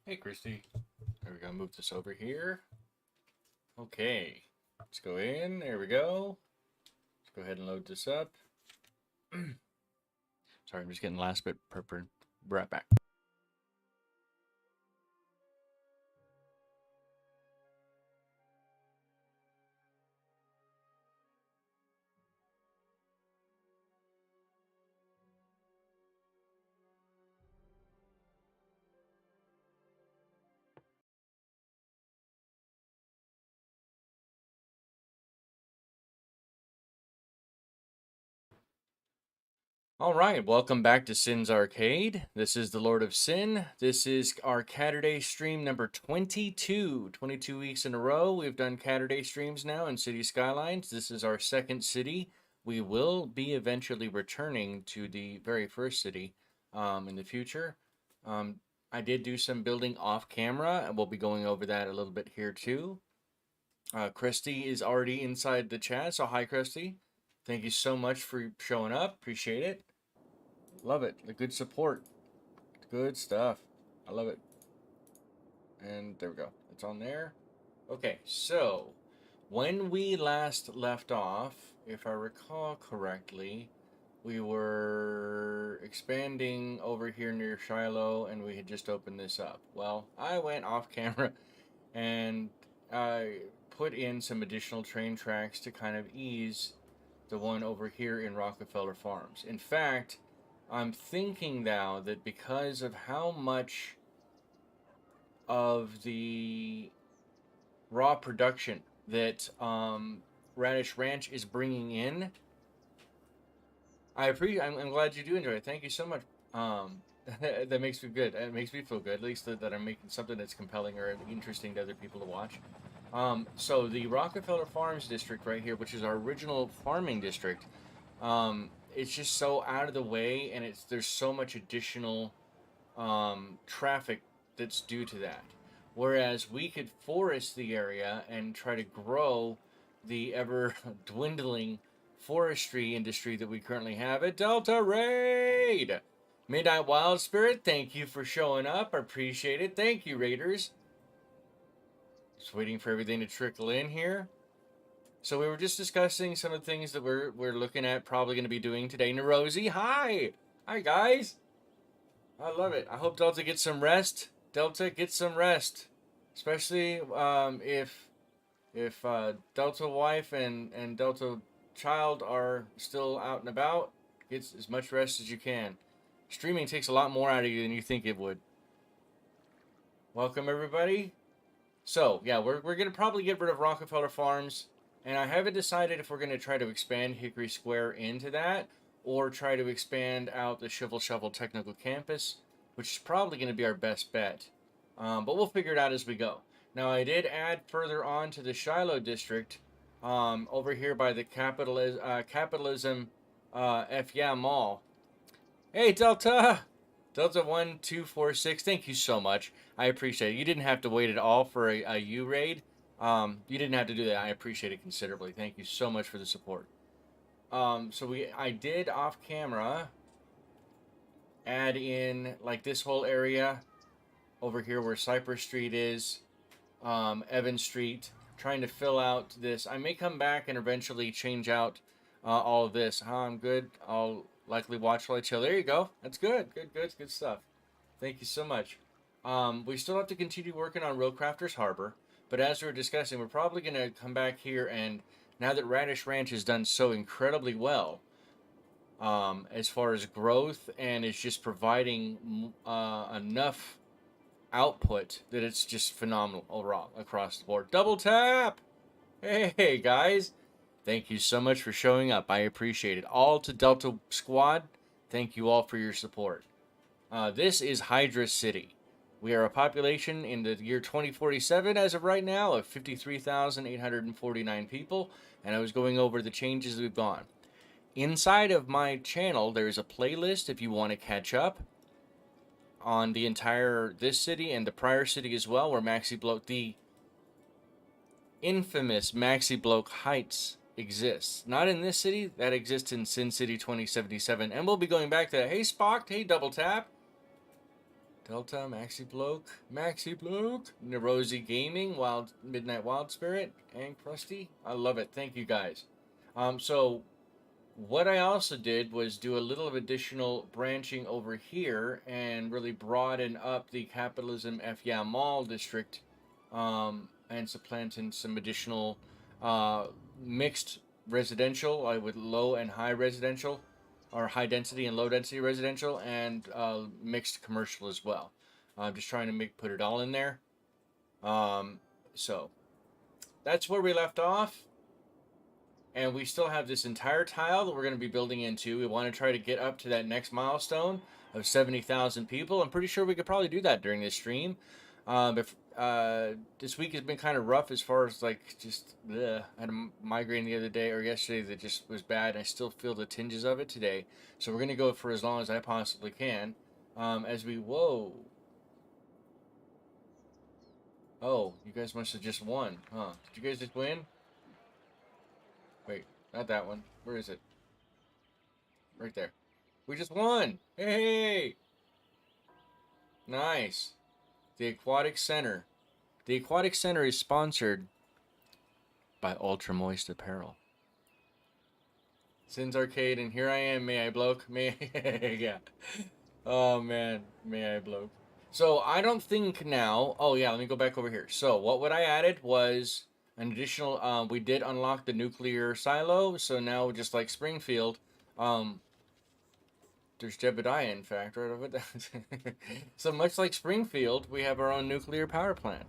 Hey, Christy. There we go. Move this over here. Okay. Let's go in. There we go. Let's go ahead and load this up. Sorry, I'm just getting the last bit prepared. Right back. All right, welcome back to Sin's Arcade. This is the Lord of Sin. This is our Caturday stream number 22. 22 weeks in a row. We've done Caturday streams now in City Skylines. This is our second city. We will be eventually returning to the very first city in the future. I did do some building off camera, and we'll be going over that a little bit here too. Christy is already inside the chat, so hi, Christy. Thank you so much for showing up. Appreciate it. Love it. The good support. Good stuff. I love it. And there we go. It's on there. Okay, so when we last left off, if I recall correctly, we were expanding over here near Shiloh and we had just opened this up. Well, I went off camera and I put in some additional train tracks to kind of ease the one over here in Rockefeller Farms. In fact, I'm thinking now that because of how much of the raw production that Radish Ranch is bringing in, I'm glad you do enjoy it. Thank you so much. That makes me good. It makes me feel good, at least that I'm making something that's compelling or interesting to other people to watch. So the Rockefeller Farms district right here, which is our original farming district, it's just so out of the way, and there's so much additional traffic that's due to that. Whereas we could forest the area and try to grow the ever dwindling forestry industry that we currently have at Delta Raid. Midnight Wild Spirit, thank you for showing up. I appreciate it. Thank you, Raiders. Just waiting for everything to trickle in here. So we were just discussing some of the things that we're looking at probably going to be doing today. Nerosi, hi! Hi, guys! I love it. I hope Delta gets some rest. Delta, get some rest. Especially if Delta wife and Delta child are still out and about. Get as much rest as you can. Streaming takes a lot more out of you than you think it would. Welcome, everybody. So, yeah, we're going to probably get rid of Rockefeller Farms. And I haven't decided if we're going to try to expand Hickory Square into that or try to expand out the Shovel Technical Campus, which is probably going to be our best bet. But we'll figure it out as we go. Now, I did add further on to the Shiloh district over here by the Capitalism FYA Mall. Hey, Delta! Delta 1246, thank you so much. I appreciate it. You didn't have to wait at all for a U raid. You didn't have to do that. I appreciate it considerably. Thank you so much for the support. So I did off camera add in like this whole area over here where Cypress Street is, Evans Street, trying to fill out this. I may come back and eventually change out all of this. I'm good. I'll likely watch while I chill. There you go. That's good. Good stuff. Thank you so much. We still have to continue working on Roadcrafters Harbor. But as we were discussing, we're probably going to come back here, and now that Radish Ranch has done so incredibly well as far as growth and is just providing enough output that it's just phenomenal overall across the board. Double tap! Hey, guys. Thank you so much for showing up. I appreciate it. All to Delta Squad, thank you all for your support. This is Hydra City. We are a population in the year 2047 as of right now of 53,849 people, and I was going over the changes we've gone. Inside of my channel, there's a playlist if you want to catch up on the entire this city and the prior city as well, where the infamous Maxi Bloke Heights exists. Not in this city, that exists in Sin City 2077, and we'll be going back to, hey Spock, hey Double Tap. Delta, Maxi Bloke, Nerosi Gaming, Wild Midnight Wild Spirit, and Krusty. I love it. Thank you guys. So what I also did was do a little of additional branching over here and really broaden up the Capitalism F Yeah Mall district, and supplanting some additional mixed residential, with low and high residential, or high density and low density residential, and mixed commercial as well. I'm just trying to put it all in there. So that's where we left off. And we still have this entire tile that we're going to be building into. We want to try to get up to that next milestone of 70,000 people. I'm pretty sure we could probably do that during this stream. If this week has been kind of rough as far as like just I had a migraine the other day or yesterday that just was bad. I still feel the tinges of it today. So we're going to go for as long as I possibly can. Whoa. Oh, you guys must have just won, huh? Did you guys just win? Wait, not that one. Where is it? Right there. We just won! Hey! Nice. The Aquatic Center. The Aquatic Center is sponsored by Ultra Moist Apparel. Sins Arcade, and here I am. May I bloke? Yeah. Oh, man. May I bloke? So, I don't think now... Oh, yeah, let me go back over here. So, what I added was... an additional, we did unlock the nuclear silo, so now just like Springfield, there's Jebediah, in fact, right over there. So much like Springfield, we have our own nuclear power plant.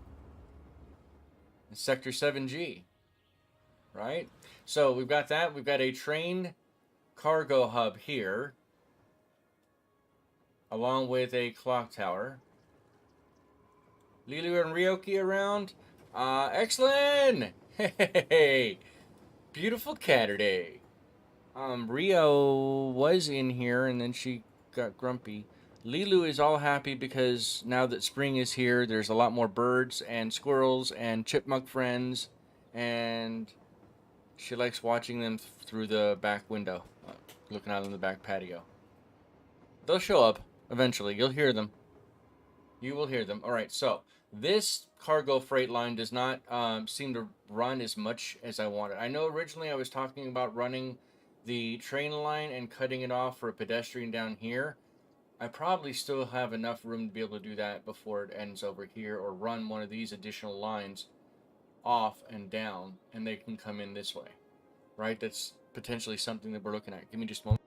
Sector 7G, right? So we've got that. We've got a train cargo hub here, along with a clock tower. Lilu and Ryoki around. Excellent! Hey! Beautiful Caturday. Rio was in here and then she got grumpy. Lilu is all happy because now that spring is here, there's a lot more birds and squirrels and chipmunk friends, and she likes watching them through the back window, looking out on the back patio. They'll show up eventually. You'll hear them. You will hear them. All right, so this cargo freight line does not seem to run as much as I wanted. I know originally I was talking about running the train line and cutting it off for a pedestrian down here. I probably still have enough room to be able to do that before it ends over here, or run one of these additional lines off and down, and they can come in this way, right? That's potentially something that we're looking at. Give me just a moment.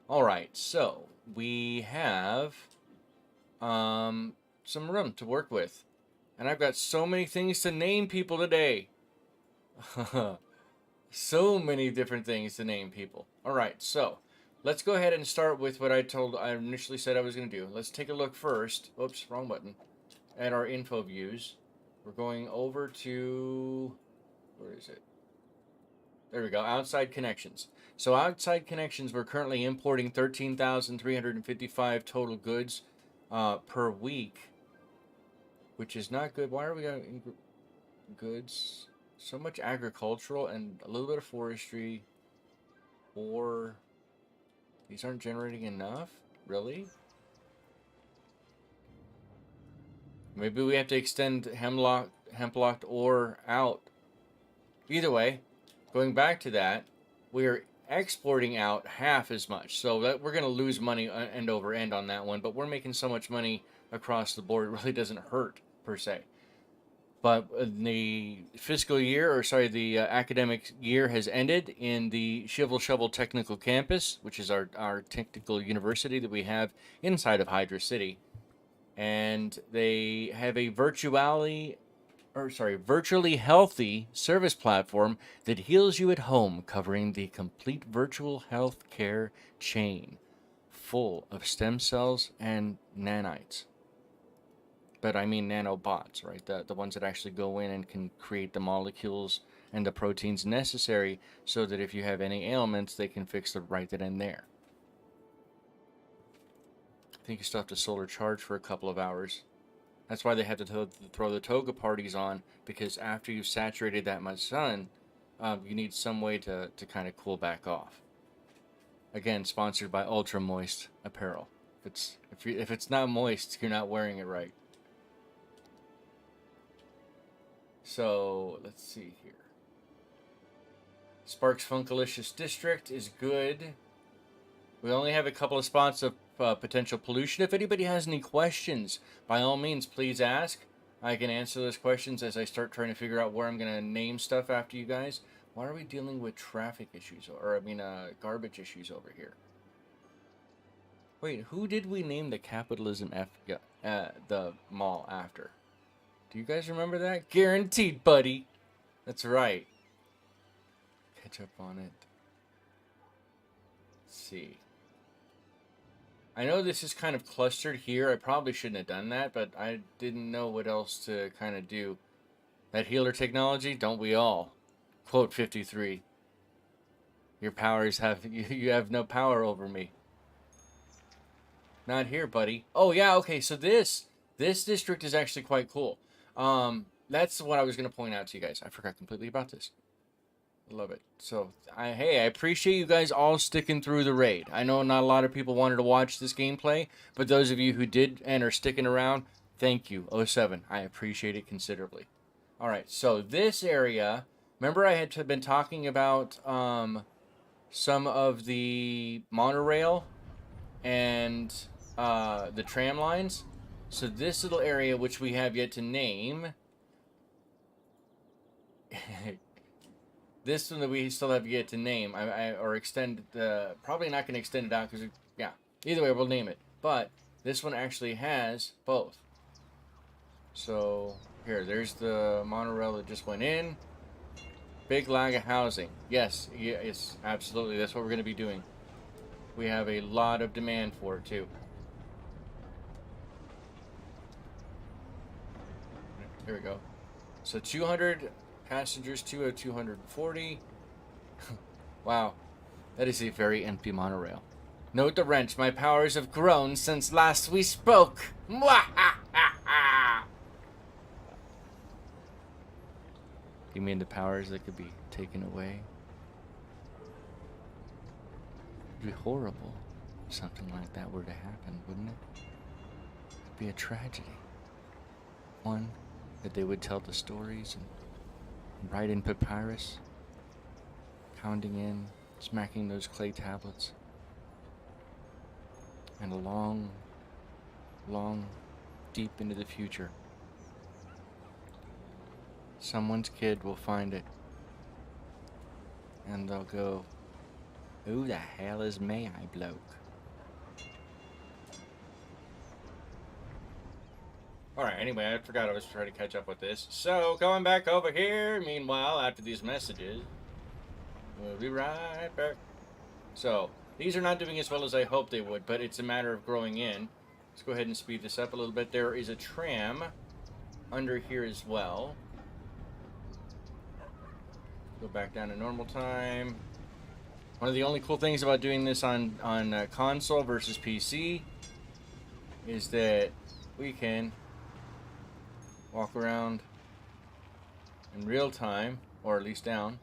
All right, so we have some room to work with, and I've got so many things to name people today. So many different things to name people. All right, so let's go ahead and start with what I initially said I was going to do. Let's take a look first. Oops, wrong button. At our info views. We're going over to, where is it? There we go, outside connections. So outside connections, we're currently importing 13,355 total goods per week, which is not good. Why are we got goods? So much agricultural and a little bit of forestry, or these aren't generating enough? Really? Maybe we have to extend hemlocked ore out. Either way, going back to that, we're exporting out half as much. So that we're going to lose money end over end on that one, but we're making so much money across the board, it really doesn't hurt per se. But the fiscal year, or sorry, the academic year has ended in the Shivel Shovel Technical Campus, which is our technical university that we have inside of Hydra City. And they have a virtually healthy service platform that heals you at home, covering the complete virtual health care chain, full of stem cells and nanites. But I mean nanobots, right? The ones that actually go in and can create the molecules and the proteins necessary so that if you have any ailments, they can fix them right then and there. I think you still have to solar charge for a couple of hours. That's why they have to throw the toga parties on, because after you've saturated that much sun, you need some way to kind of cool back off. Again, sponsored by Ultra Moist Apparel. If it's not moist, you're not wearing it right. So let's see here. Sparks Funkalicious District is good. We only have a couple of spots of potential pollution. If anybody has any questions, by all means, please ask. I can answer those questions as I start trying to figure out where I'm going to name stuff after you guys. Why are we dealing with traffic issues? Garbage issues over here? Wait, who did we name the Capitalism the mall after? Do you guys remember that? Guaranteed, buddy. That's right. Catch up on it. Let's see. I know this is kind of clustered here. I probably shouldn't have done that, but I didn't know what else to kind of do. That healer technology, don't we all? Quote 53. Your powers have... You have no power over me. Not here, buddy. Oh, yeah, okay, so this district is actually quite cool. That's what I was going to point out to you guys. I forgot completely about this. I love it. So, I appreciate you guys all sticking through the raid. I know not a lot of people wanted to watch this gameplay, but those of you who did and are sticking around, thank you, 07. I appreciate it considerably. All right, so this area, remember I had been talking about some of the monorail and the tram lines? So this little area, which we have yet to name, this one that we still have yet to name, or extend, probably not going to extend it out, because, yeah, either way, we'll name it. But this one actually has both. So, here, there's the monorail that just went in. Big lag of housing. Yes, absolutely, that's what we're going to be doing. We have a lot of demand for it, too. Here we go. So 200 passengers, 240. Wow. That is a very empty monorail. Note the wrench. My powers have grown since last we spoke. You mean the powers that could be taken away? It'd be horrible if something like that were to happen, wouldn't it? It'd be a tragedy. One that they would tell the stories and write in papyrus, pounding in, smacking those clay tablets, and a long, deep into the future, someone's kid will find it, and they'll go, "Who the hell is May I bloke?" Alright, anyway, I forgot I was trying to catch up with this. So, going back over here, meanwhile, after these messages, we'll be right back. So, these are not doing as well as I hoped they would, but it's a matter of growing in. Let's go ahead and speed this up a little bit. There is a tram under here as well. Go back down to normal time. One of the only cool things about doing this on console versus PC is that we can walk around in real time, or at least down.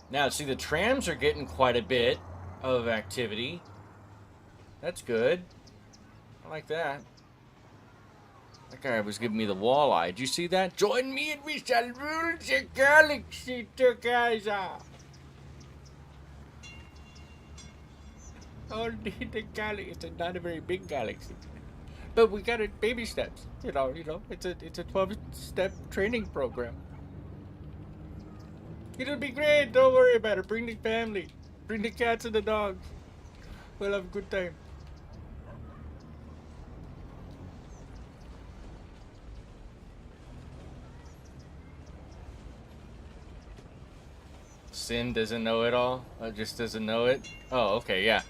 Now, see, the trams are getting quite a bit of activity. That's good. I like that. That guy was giving me the walleye. Did you see that? Join me and we shall rule the galaxy together. Only the galaxy. It's not a very big galaxy. But we got it baby steps. You know, it's a 12-step training program. It'll be great. Don't worry about it. Bring the family. Bring the cats and the dogs. We'll have a good time. Sin doesn't know it all? Or just doesn't know it? Oh, okay, yeah.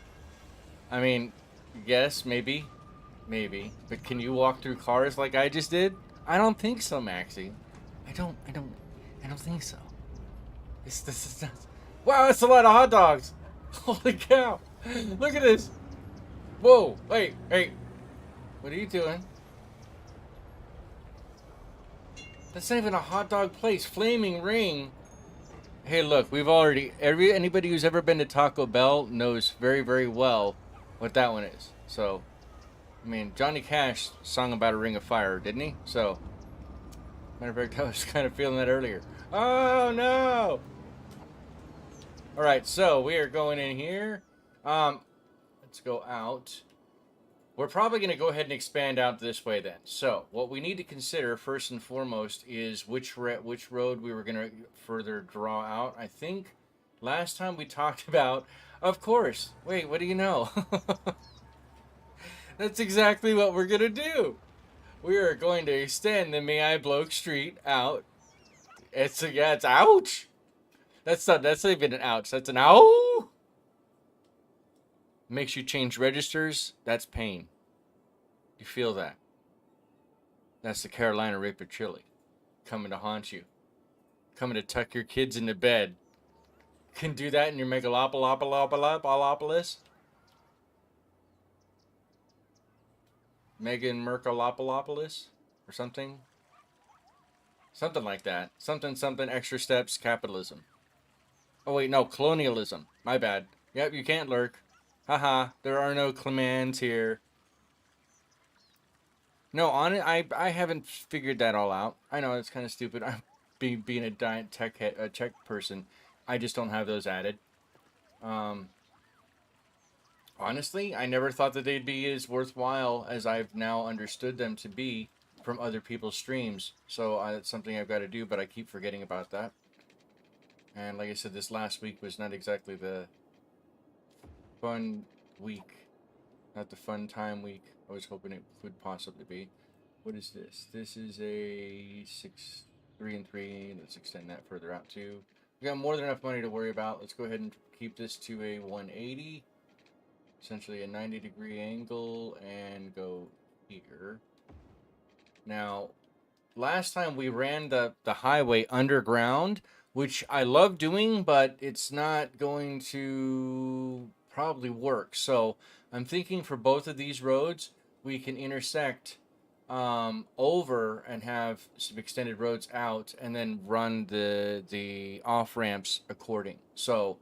I mean, yes, maybe. Maybe. But can you walk through cars like I just did? I don't think so, Maxie. I don't think so. This is not... Wow, that's a lot of hot dogs! Holy cow! Look at this! Whoa! Wait! What are you doing? That's not even a hot dog place. Flaming Ring. Hey, look, we've already... Anybody who's ever been to Taco Bell knows very, very well what that one is. So, I mean, Johnny Cash sung about a ring of fire, didn't he? So, matter of fact, I was kind of feeling that earlier. Oh no! All right, so we are going in here. Let's go out. We're probably going to go ahead and expand out this way then. So, what we need to consider first and foremost is which road we were going to further draw out. I think last time we talked about, of course. Wait, what do you know? That's exactly what we're going to do. We are going to extend the May I Bloke Street out. It's ouch. That's not even an ouch. That's an ow. Makes you change registers. That's pain. You feel that. That's the Carolina Reaper chili coming to haunt you. Coming to tuck your kids into bed. Can do that in your megalopolopolis. Megan Mercalopolis or something. Something like that. Something extra steps capitalism. Oh wait, no, colonialism. My bad. Yep, you can't lurk. Haha, there are no clans here. No, on it, I haven't figured that all out. I know it's kind of stupid. I'm being a tech person. I just don't have those added. Honestly, I never thought that they'd be as worthwhile as I've now understood them to be from other people's streams. So it's something I've got to do, but I keep forgetting about that. And like I said, this last week was not exactly the fun week. Not the fun time week I was hoping it could possibly be. What is this? This is a 3 and 3. Let's extend that further out too. We got more than enough money to worry about. Let's go ahead and keep this to a 180. Essentially a 90-degree angle and go here. Now, last time we ran the highway underground, which I love doing, but it's not going to probably work. So I'm thinking for both of these roads, we can intersect over and have some extended roads out and then run the off ramps according. So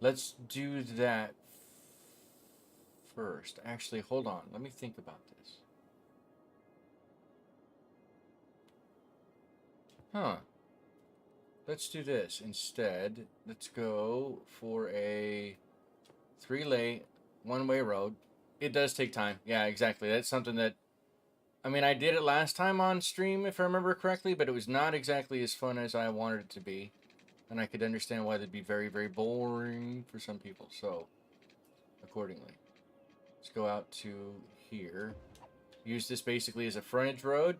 let's do that first. Actually, hold on. Let me think about this. Huh. Let's do this instead. Let's go for a 3-lane, one-way road. It does take time. Yeah, exactly. That's something that, I mean, I did it last time on stream, if I remember correctly, but it was not exactly as fun as I wanted it to be. And I could understand why that'd be very, very boring for some people. So, accordingly. Let's go out to here. Use this basically as a frontage road.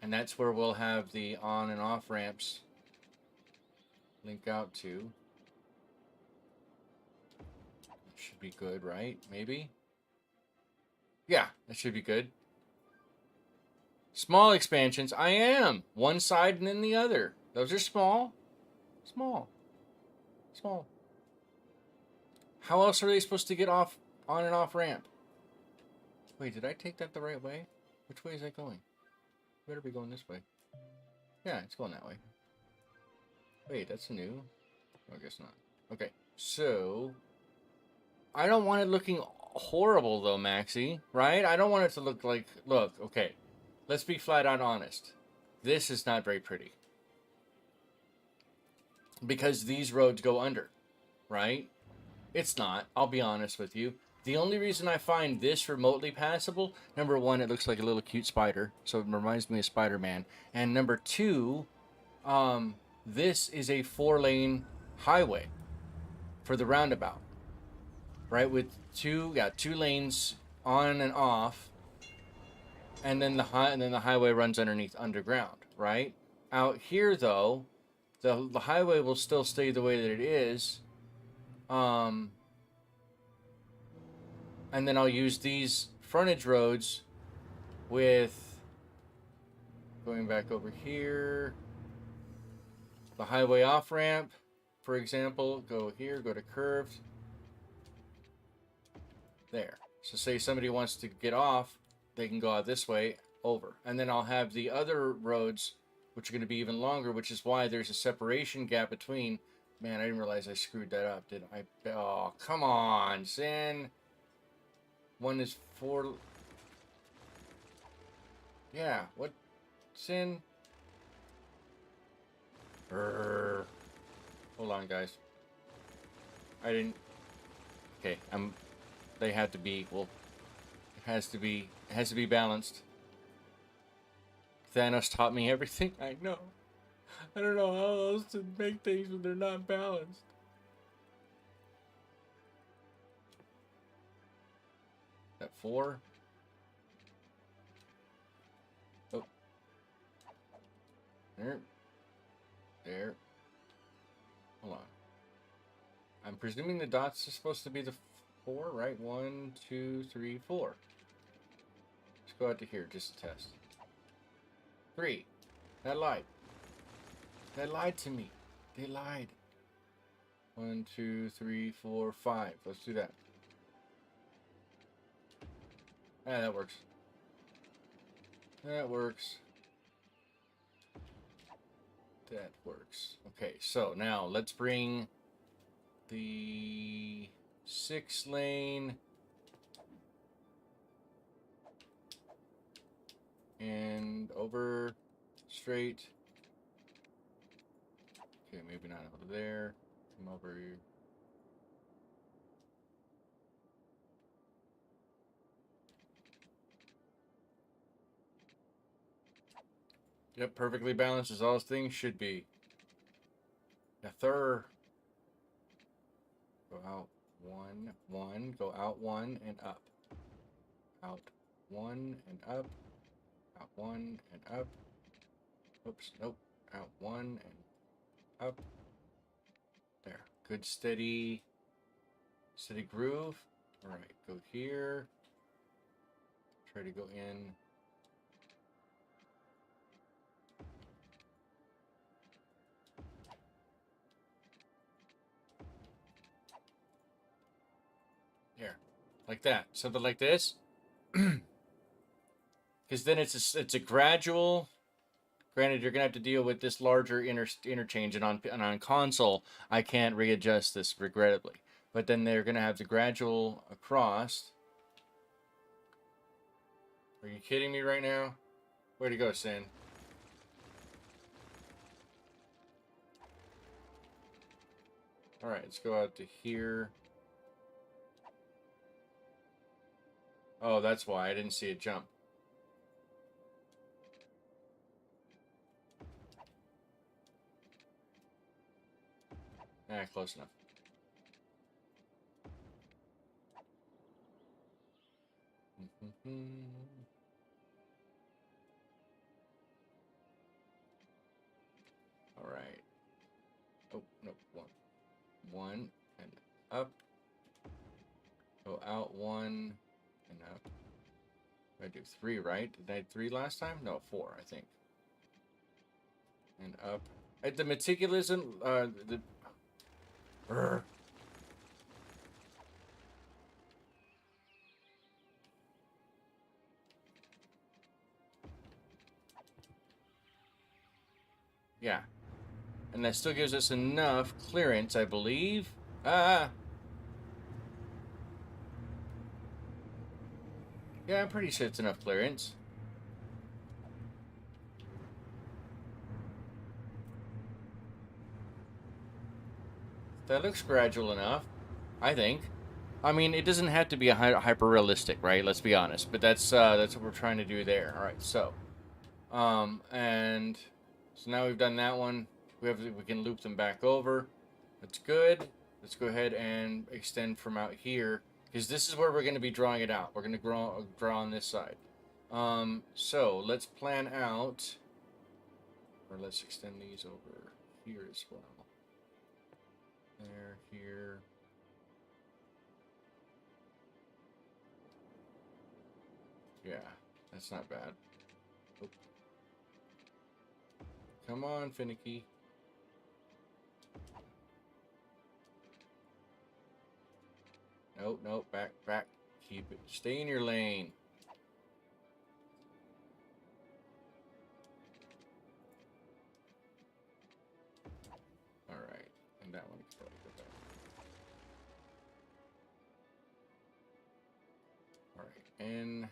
And that's where we'll have the on and off ramps link out to. Should be good, right? Maybe? Yeah, that should be good. Small expansions. I am. One side and then the other. Those are small. Small. Small. How else are they supposed to get off on and off ramp? Wait, did I take that the right way? Which way is that going? Better be going this way. Yeah, it's going that way. Wait, that's new? Oh, I guess not. Okay, so I don't want it looking horrible though, Maxie, right? I don't want it to look like, look, okay. Let's be flat out honest. This is not very pretty. Because these roads go under, right? It's not, I'll be honest with you. The only reason I find this remotely passable, number one, it looks like a little cute spider, so it reminds me of Spider-Man. And number two, this is a 4-lane highway for the roundabout, right? With two lanes on and off, and then the highway runs underground, right? Out here, though, the highway will still stay the way that it is. And then I'll use these frontage roads with, going back over here, the highway off ramp, for example, go here, go to curved. There. So say somebody wants to get off, they can go out this way, over. And then I'll have the other roads, which are going to be even longer, which is why there's a separation gap between Man, I didn't realize I screwed that up, did I? Oh, come on, Sin. One is 4. Yeah, what? Sin? Hold on, guys. I didn't... Okay, they have to be equal. It has to be... It has to be balanced. Thanos taught me everything I know. I don't know how else to make things when they're not balanced. That 4? Oh. There. There. Hold on. I'm presuming the dots are supposed to be the 4, right? 1, 2, 3, 4. Let's go out to here just to test. 3. That lied. They lied to me. They lied. 1, 2, 3, 4, 5. Let's do that. Ah, that works. That works. That works. Okay, so now let's bring the 6 lane and over straight. Okay, maybe not over there. Come over here. Yep, perfectly balanced as all things should be. A third. Go out 1, 1. Go out 1 and up. Out 1 and up. Out 1 and up. Oops, nope. Out 1 and up. There. Good steady groove. Alright, go here. Try to go in. Here. Like that. Something like this. Because then it's a gradual. Granted, you're gonna have to deal with this larger interchange, and on console, I can't readjust this regrettably. But then they're gonna have the gradual across. Are you kidding me right now? Way to go, Sin. Alright, let's go out to here. Oh, that's why I didn't see it jump. Close enough. Alright. Oh, no, 1. 1 and up. Go out 1 and up. I do 3, right? Did I do 3 last time? No, 4, I think. And up. The meticulousism, yeah. And that still gives us enough clearance, I believe. Ah! Yeah, I'm pretty sure it's enough clearance. That looks gradual enough, I think. I mean, it doesn't have to be a hyper realistic, right? Let's be honest. But that's what we're trying to do there. All right, so, and so now we've done that one. We can loop them back over. That's good. Let's go ahead and extend from out here, because this is where we're going to be drawing it out. We're going to draw on this side. So let's plan out, or let's extend these over here as well. There, here. Yeah, that's not bad. Oop. Come on, finicky. Nope, nope, back. Keep it. Stay in your lane. Alright, and that And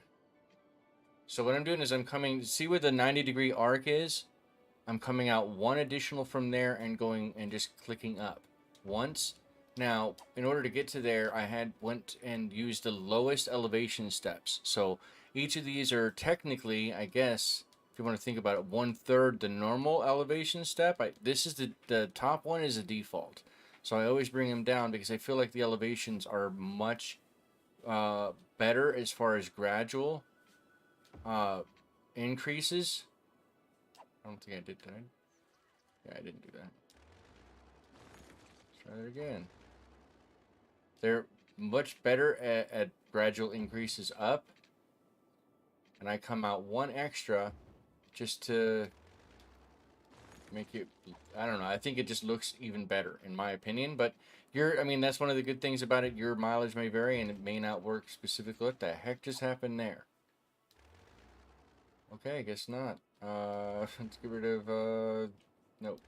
so what I'm doing is I'm coming, see where the 90-degree arc is? I'm coming out one additional from there and going and just clicking up once. Now, in order to get to there, I went and used the lowest elevation steps. So each of these are technically, I guess, if you want to think about it, 1/3 the normal elevation step. This is the top one is a default. So I always bring them down because I feel like the elevations are much better as far as gradual increases. I don't think I did that. Yeah, I didn't do that. Let's try that again. They're much better at gradual increases up. And I come out one extra just to make it, I don't know, I think it just looks even better in my opinion. But I mean, that's one of the good things about it. Your mileage may vary and it may not work specifically. What the heck just happened there? Okay, I guess not. Let's get rid of, nope.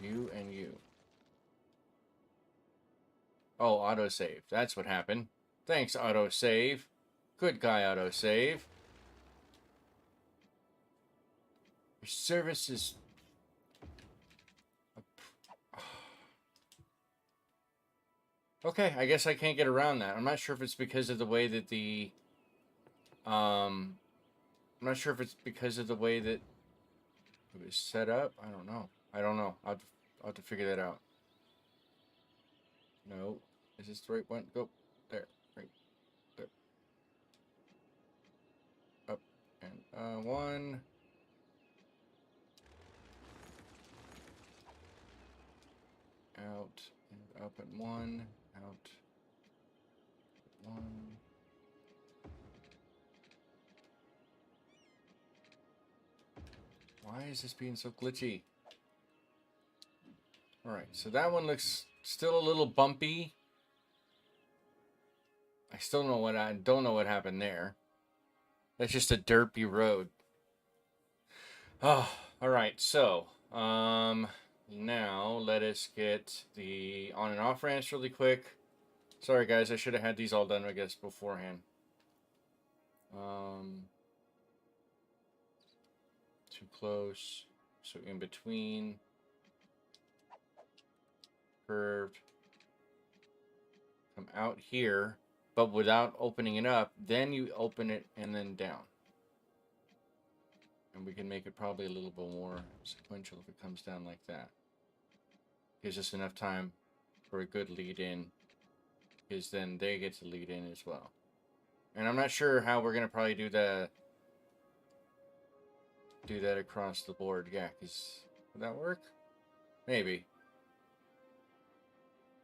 You and you. Oh, autosave. That's what happened. Thanks, autosave. Good guy, autosave. Your service is... Okay, I guess I can't get around that. I'm not sure if it's because of the way that the... I'm not sure if it's because of the way that it was set up. I don't know. I'll have to figure that out. No. Is this the right one? Go. There. Right. There. Up. And, one. Out. And up and one. Out. One. Why is this being so glitchy? Alright, so that one looks still a little bumpy. I still don't know what happened there. That's just a derpy road. Oh, alright, so now let us get the on and off ramps really quick. Sorry guys, I should have had these all done, I guess, beforehand. Too close. So in between. Curved. Come out here, but without opening it up. Then you open it and then down. And we can make it probably a little bit more sequential if it comes down like that. Gives us enough time for a good lead in. Because then they get to lead in as well. And I'm not sure how we're going to probably do that across the board. Yeah, because would that work? Maybe.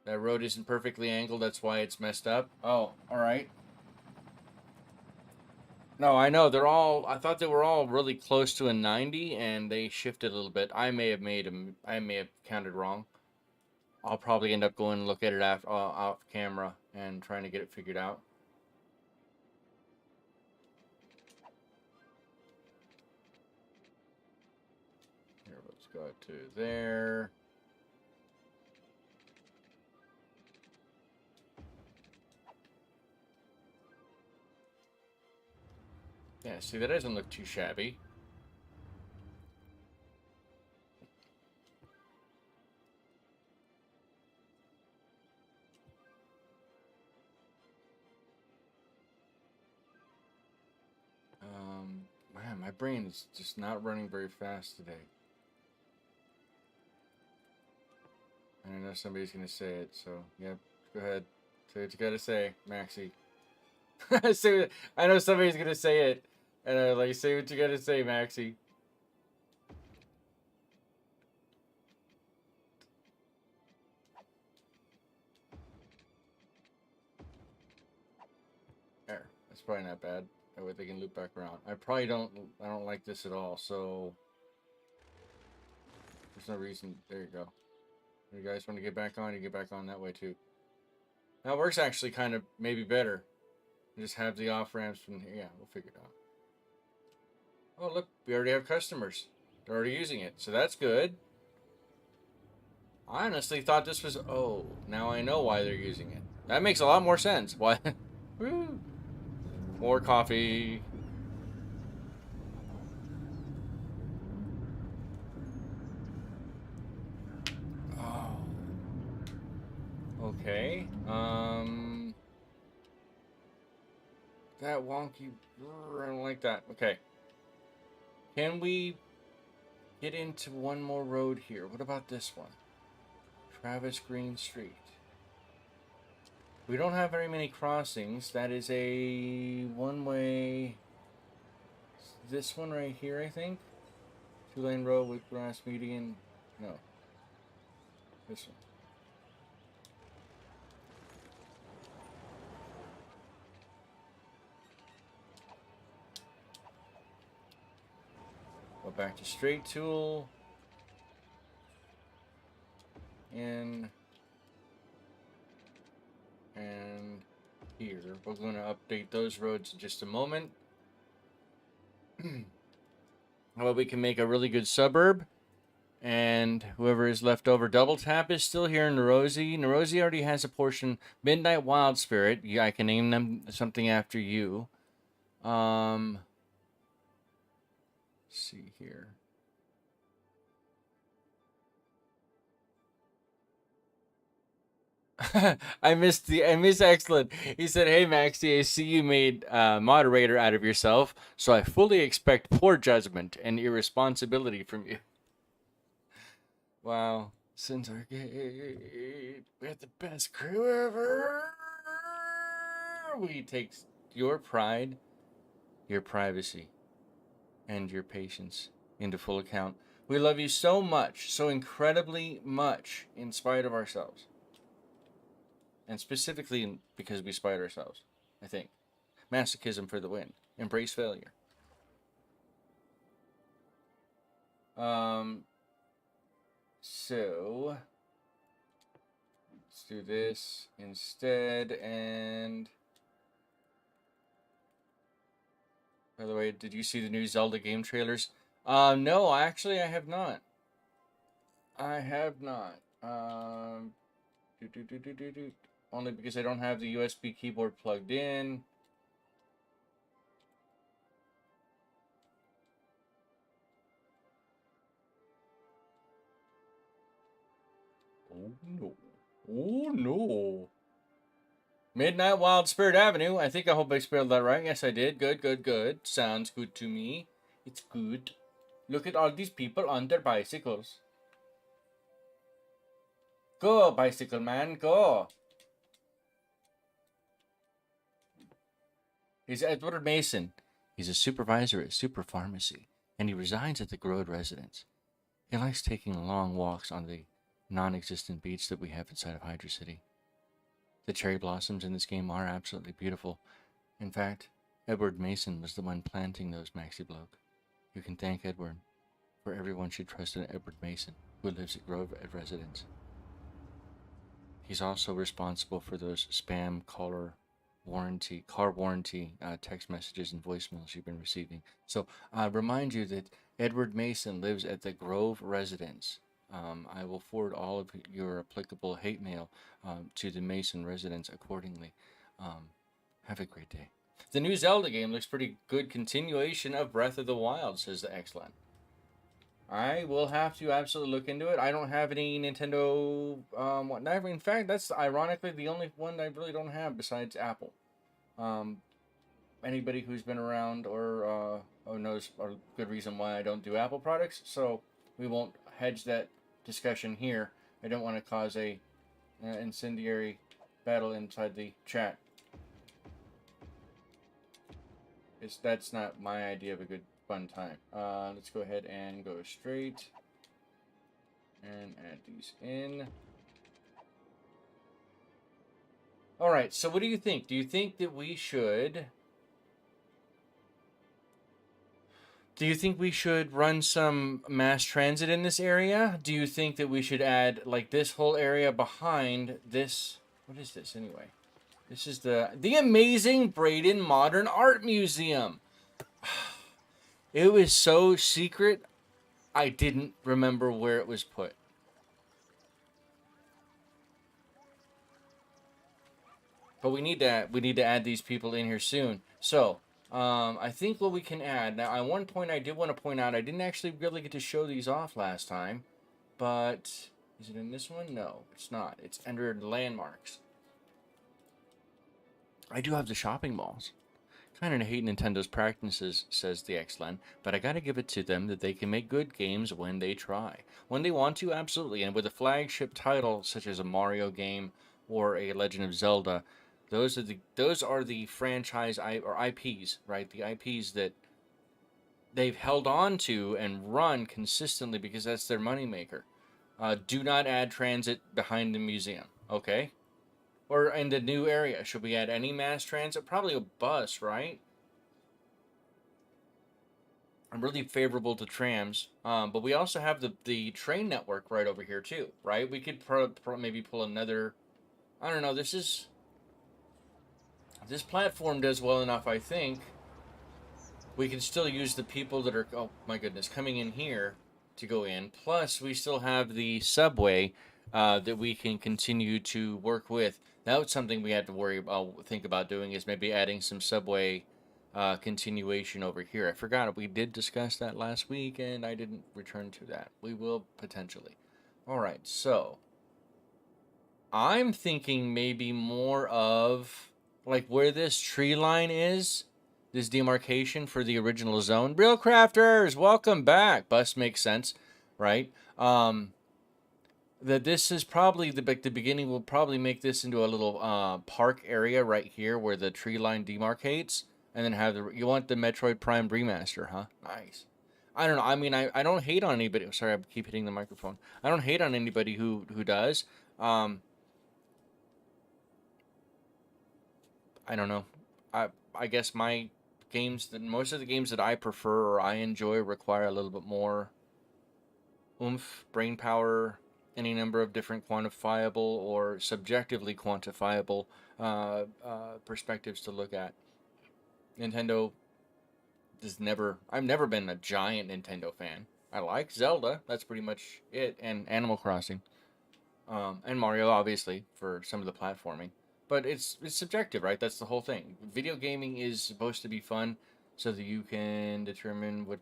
That road isn't perfectly angled, that's why it's messed up. Oh, alright. No, I know, I thought they were all really close to a 90, and they shifted a little bit. I may have counted wrong. I'll probably end up going and look at it off camera and trying to get it figured out. Here, let's go to there. Yeah, see, that doesn't look too shabby. Man, my brain is just not running very fast today. And I know somebody's going to say it, so, yep, go ahead. Say what you got to say, Maxie. I know somebody's going to say it. And I like, say what you got to say, Maxie. There. That's probably not bad. That way they can loop back around. I don't like this at all, so... There's no reason. There you go. You guys want to get back on, you get back on that way too. That works actually kind of maybe better. Just have the off ramps from here. Yeah, we'll figure it out. Oh, look, we already have customers. They're already using it, so that's good. I honestly thought this was... Oh, now I know why they're using it. That makes a lot more sense. Why? Woo! More coffee. Oh. Okay. That wonky. I don't like that. Okay. Can we get into one more road here? What about this one? Travis Green Street. We don't have very many crossings. That is a one-way. This one right here, I think. Two-lane road with grass median. No. This one. Go back to straight tool. In. And here. We're going to update those roads in just a moment. Well, we can make a really good suburb. And whoever is left over, Double Tap is still here. Narosi. Narosi already has a portion. Midnight Wild Spirit. Yeah, I can name them something after you. Let's see here. I missed excellent. He said, "Hey Maxie, I see you made moderator out of yourself, so I fully expect poor judgment and irresponsibility from you." Wow, Sins Arcade, we have the best crew ever. We take your pride, your privacy, and your patience into full account. We love you so much, so incredibly much, in spite of ourselves. And specifically because we spite ourselves, I think. Masochism for the win. Embrace failure. So let's do this instead. And by the way, did you see the new Zelda game trailers? No, actually, I have not. I have not. Only because I don't have the USB keyboard plugged in. Oh no. Oh no. Midnight Wild Spirit Avenue. I think I hope I spelled that right. Yes, I did. Good, good, good. Sounds good to me. It's good. Look at all these people on their bicycles. Go, bicycle man, go. He's Edward Mason. He's a supervisor at Super Pharmacy, and he resides at the Grode residence. He likes taking long walks on the non-existent beach that we have inside of Hydra City. The cherry blossoms in this game are absolutely beautiful. In fact, Edward Mason was the one planting those, Maxi Bloke. You can thank Edward, for everyone should trust in Edward Mason, who lives at Grove Residence. He's also responsible for those spam car warranty text messages and voicemails you've been receiving. So I remind you that Edward Mason lives at the Grove residence. I will forward all of your applicable hate mail to the Mason residence accordingly. Have a great day. The new Zelda game looks pretty good continuation of Breath of the Wild, says the Excellent. I will have to absolutely look into it. I don't have any Nintendo. In fact, that's ironically the only one I really don't have besides Apple. Anybody who's been around or knows a good reason why I don't do Apple products, so we won't hedge that discussion here. I don't want to cause a incendiary battle inside the chat. That's not my idea of a good fun time. Let's go ahead and go straight and add these in. All right, so what do you think? Do you think that we should... Do you think we should run some mass transit in this area? Do you think that we should add, like, this whole area behind this... What is this, anyway? This is the amazing Braden Modern Art Museum. It was so secret, I didn't remember where it was put. But we need to add these people in here soon. So, I think what we can add now. At one point, I did want to point out I didn't actually really get to show these off last time, but is it in this one? No, it's not. It's under landmarks. I do have the shopping malls. Kind of hate Nintendo's practices, says the Xlen, but I gotta give it to them that they can make good games when they try. When they want to, absolutely. And with a flagship title such as a Mario game or a Legend of Zelda, those are the franchise or IPs, right? The IPs that they've held on to and run consistently because that's their moneymaker. Do not add transit behind the museum, okay? Or in the new area, should we add any mass transit? Probably a bus, right? I'm really favorable to trams, but we also have the train network right over here too, right? We could maybe pull another. I don't know. This platform does well enough. I think we can still use the people that are. Oh my goodness, coming in here to go in. Plus, we still have the subway that we can continue to work with. That was something we had to worry about, think about doing is maybe adding some subway continuation over here. I forgot we did discuss that last week, and I didn't return to that. We will potentially. All right, so I'm thinking maybe more of like where this tree line is, this demarcation for the original zone. Real crafters, welcome back. Bus makes sense, right? That this is probably the beginning. We'll probably make this into a little park area right here where the tree line demarcates, and then have the you want the Metroid Prime remaster, huh? Nice. I don't know. I mean, I don't hate on anybody. Sorry, I keep hitting the microphone. I don't hate on anybody who does. Um, I don't know. I guess my games that most of the games that I prefer or I enjoy require a little bit more oomph, brain power, any number of different quantifiable or subjectively quantifiable perspectives to look at. Nintendo has never. I've never been a giant Nintendo fan. I like Zelda. That's pretty much it, and Animal Crossing, and Mario, obviously, for some of the platforming. But it's subjective, right? That's the whole thing. Video gaming is supposed to be fun, so that you can determine what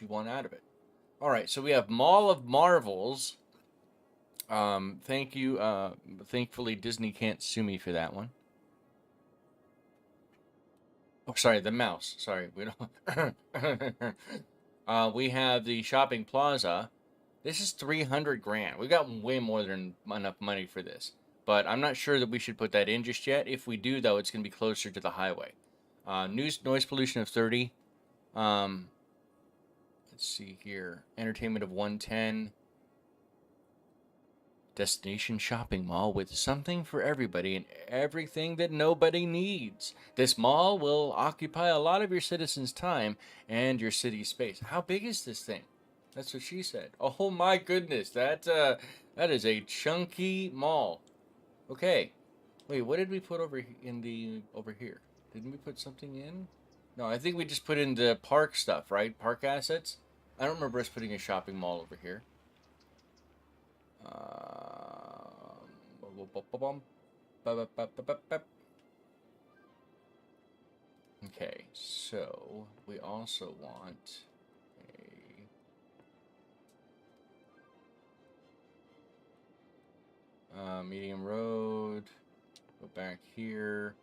you want out of it. All right, so we have Mall of Marvels. Thank you. Thankfully, Disney can't sue me for that one. Oh, sorry, the mouse. Sorry, we don't. We have the shopping plaza. This is 300 grand. We got way more than enough money for this, but I'm not sure that we should put that in just yet. If we do, though, it's going to be closer to the highway. Noise pollution of 30. Um, let's see here. Entertainment of 110. Destination shopping mall with something for everybody and everything that nobody needs. This mall will occupy a lot of your citizens' time and your city space. How big is this thing? That's what she said. Oh my goodness, that is a chunky mall. Okay, wait, what did we put over here? Didn't we put something in? No, I think we just put in the park stuff, right? Park assets. I don't remember us putting a shopping mall over here. Okay, so we also want a medium road. Go back here.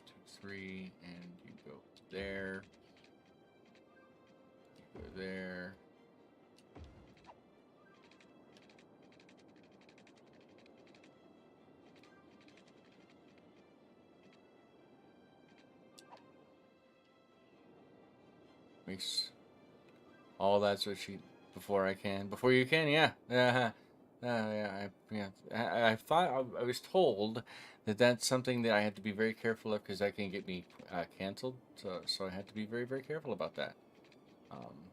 2, 3, and you go there. You go there. Makes all that's what she before you can, yeah. I thought I was told that that's something that I had to be very careful of because that can get me canceled. So I had to be very very careful about that. Um,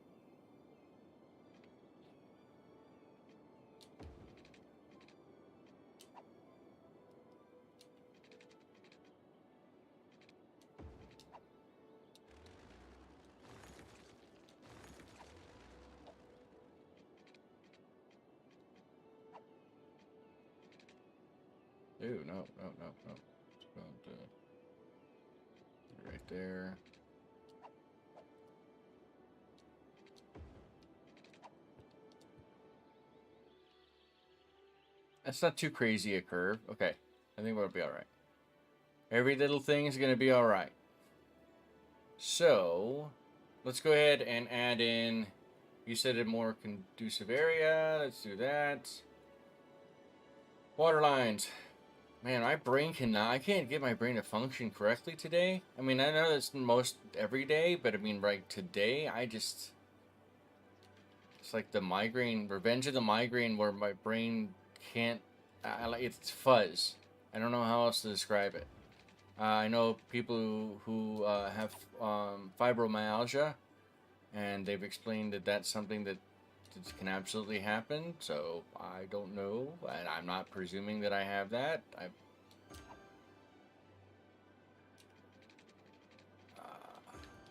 Ew, no, no, no, no. Don't, there. That's not too crazy a curve. Okay. I think we'll be alright. Every little thing is going to be alright. So, let's go ahead and add in... You said a more conducive area. Let's do that. Water lines. Man, my brain cannot... I can't get my brain to function correctly today. I mean, I know that's most every day, but I mean, like, today, I just... It's like the migraine... Revenge of the migraine where my brain can't... it's fuzz. I don't know how else to describe it. I know people who have fibromyalgia, and they've explained that that's something that can absolutely happen. So I don't know, and I'm not presuming that I have that.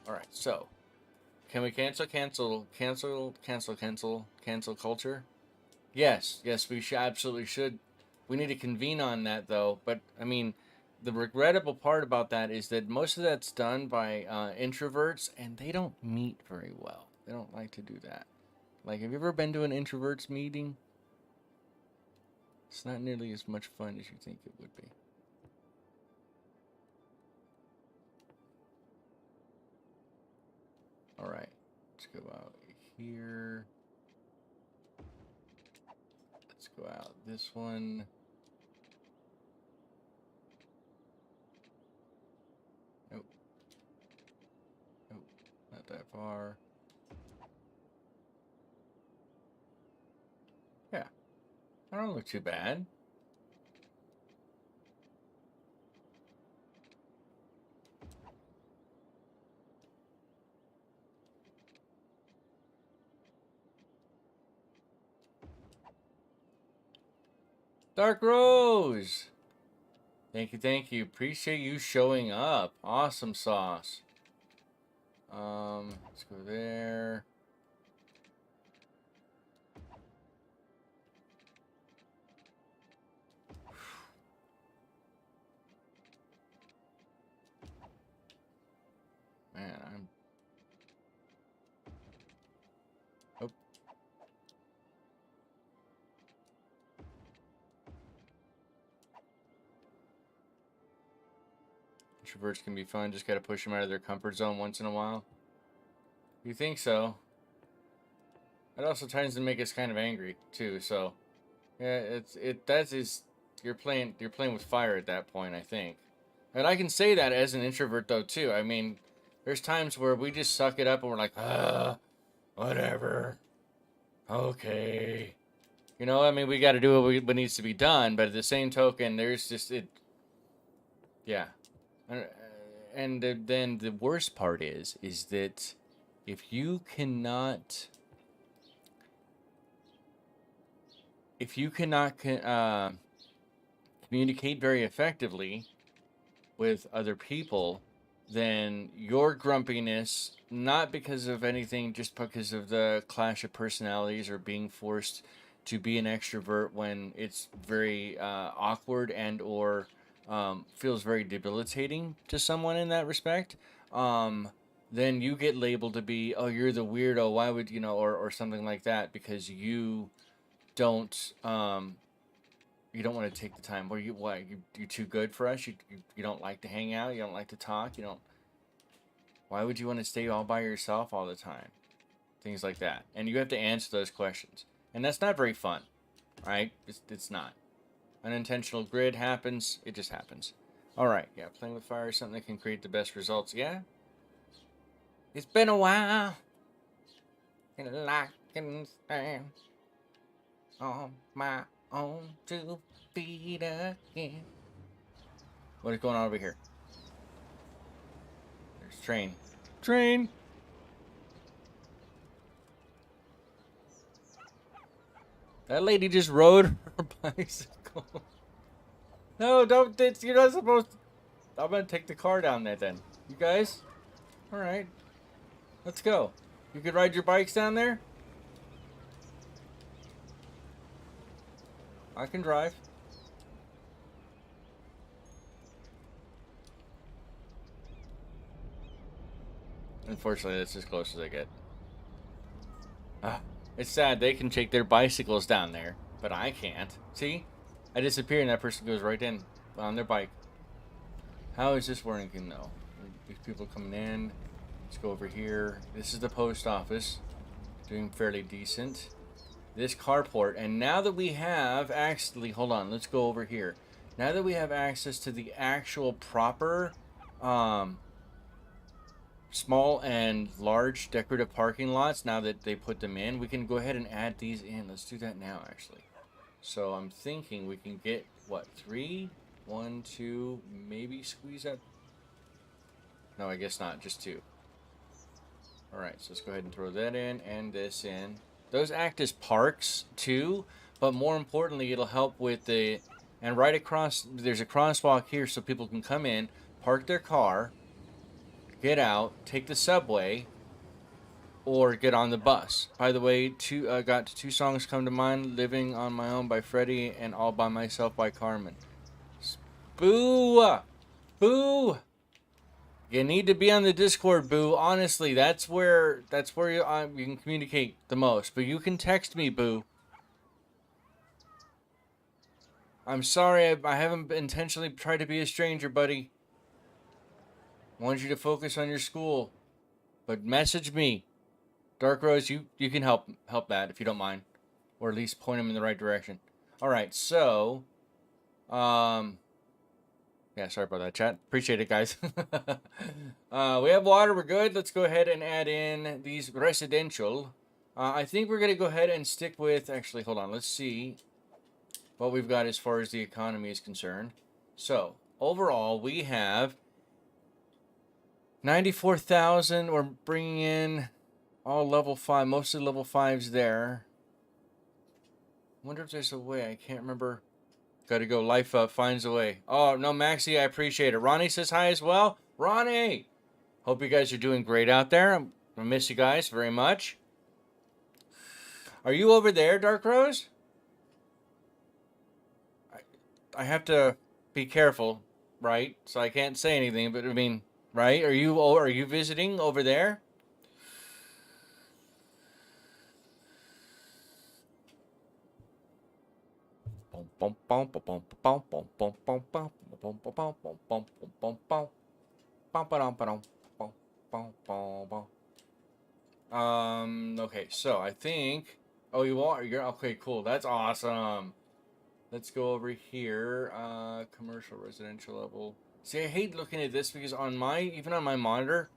All right, so can we cancel culture? Yes, we should absolutely should. We need to convene on that though. But I mean, the regrettable part about that is that most of that's done by introverts, and they don't meet very well. They don't like to do that. Like, have you ever been to an introverts meeting? It's not nearly as much fun as you think it would be. All right, let's go out here. Let's go out this one. Nope. Nope, not that far. Yeah, I don't look too bad. Dark Rose! Thank you. Appreciate you showing up. Awesome sauce. Let's go there. Man, I'm... Oh. Introverts can be fun. Just gotta push them out of their comfort zone once in a while. You think so? It also tends to make us kind of angry too. So, yeah, you're playing with fire at that point, I think. And I can say that as an introvert though too. I mean, there's times where we just suck it up and we're like, whatever. Okay. You know, I mean, we got to do what needs to be done, but at the same token, there's just it. Yeah, and then the worst part is that if you cannot communicate very effectively with other people, then your grumpiness, not because of anything, just because of the clash of personalities or being forced to be an extrovert when it's very awkward and or feels very debilitating to someone in that respect, then you get labeled to be, oh, you're the weirdo. Why would or something like that because don't you don't want to take the time. What you're too good for us. You don't like to hang out. You don't like to talk. You don't. Why would you want to stay all by yourself all the time? Things like that, and you have to answer those questions, and that's not very fun, right? It's not. Unintentional grid happens. It just happens. All right, yeah. Playing with fire is something that can create the best results. Yeah. It's been a while, and I can stand on my own 2 feet again. What is going on over here? There's train. Train! That lady just rode her bicycle. No, don't. You're not supposed to. I'm gonna take the car down there then. You guys? Alright. Let's go. You could ride your bikes down there? I can drive. Unfortunately, that's as close as I get. It's sad they can take their bicycles down there, but I can't. See? I disappear and that person goes right in on their bike. How is this working though? These people coming in. Let's go over here. This is the post office. Doing fairly decent. This carport. And now that we have actually, hold on, let's go over here. Now that we have access to the actual proper small and large decorative parking lots, now that they put them in, we can go ahead and add these in. Let's do that now, actually. So I'm thinking we can get, what, 3? 1, 2, maybe squeeze that. No, I guess not, just 2. Alright, so let's go ahead and throw that in and this in. Those act as parks, too, but more importantly, it'll help with the... And right across, there's a crosswalk here so people can come in, park their car, get out, take the subway, or get on the bus. By the way, got 2 songs come to mind: Living on My Own by Freddie and All by Myself by Carmen. Boo! Boo! You need to be on the Discord, Boo. Honestly, that's where you can communicate the most. But you can text me, Boo. I'm sorry, I haven't intentionally tried to be a stranger, buddy. I want you to focus on your school. But message me. Dark Rose, you can help that if you don't mind. Or at least point him in the right direction. Alright, so... Yeah, sorry about that, chat. Appreciate it, guys. We have water. We're good. Let's go ahead and add in these residential. I think we're going to go ahead and stick with... Actually, hold on. Let's see what we've got as far as the economy is concerned. So, overall, we have 94,000. We're bringing in all level 5. Mostly level 5s there. Wonder if there's a way. I can't remember. Gotta go. Life finds a way. Oh, no, Maxie, I appreciate it. Ronnie says hi as well. Ronnie! Hope you guys are doing great out there. I miss you guys very much. Are you over there, Dark Rose? I have to be careful, right? So I can't say anything, but I mean, right? Are you visiting over there? Okay, so I think... Oh, you are? You're... Okay, cool. That's awesome. Let's go over here. Commercial, residential level. See, I hate looking at this because even on my monitor...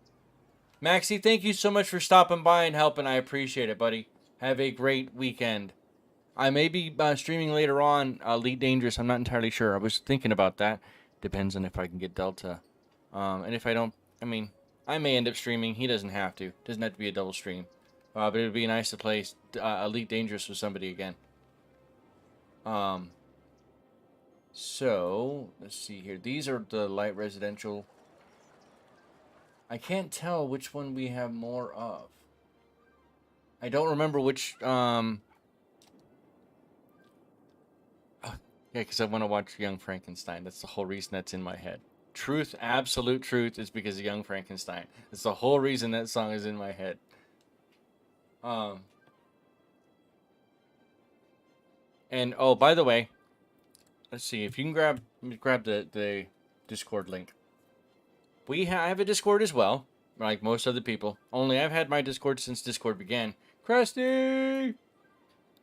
Maxie, thank you so much for stopping by and helping. I appreciate it, buddy. Have a great weekend. I may be streaming later on Elite Dangerous. I'm not entirely sure. I was thinking about that. Depends on if I can get Delta. And if I don't, I mean, I may end up streaming. He doesn't have to. Doesn't have to be a double stream. But it would be nice to play Elite Dangerous with somebody again. So, let's see here. These are the light residential. I can't tell which one we have more of. I don't remember which, Yeah, because I want to watch Young Frankenstein. That's the whole reason that's in my head. Truth, absolute truth, is because of Young Frankenstein. That's the whole reason that song is in my head. And, oh, by the way, let's see, if you can grab the Discord link. I have a Discord as well, like most other people. Only I've had my Discord since Discord began. Krusty!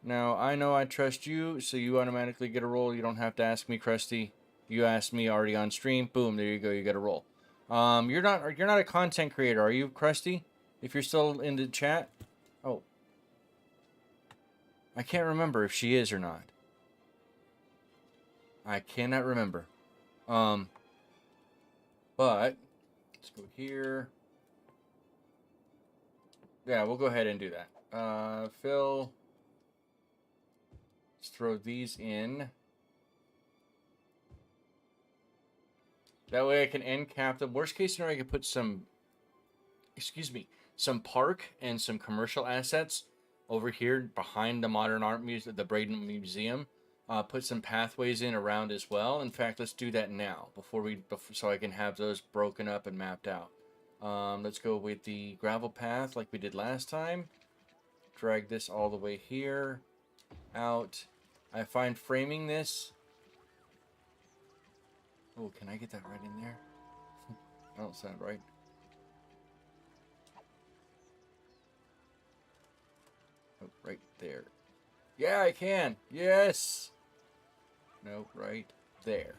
Now, I know I trust you, so you automatically get a roll. You don't have to ask me, Krusty. You asked me already on stream. Boom, there you go. You get a roll. You're not a content creator, are you, Krusty? If you're still in the chat? Oh. I can't remember if she is or not. I cannot remember. But let's go here. Yeah, we'll go ahead and do that. Phil, let's throw these in. That way I can end cap them. Worst case scenario, I can put some, some park and some commercial assets over here behind the Modern Art Museum, the Braden Museum. Put some pathways in around as well. In fact, let's do that now so I can have those broken up and mapped out. Let's go with the gravel path like we did last time. Drag this all the way here, out. I find framing this. Oh, can I get that right in there? That don't sound right. Oh, right there. Yeah, I can. Yes. No, right there.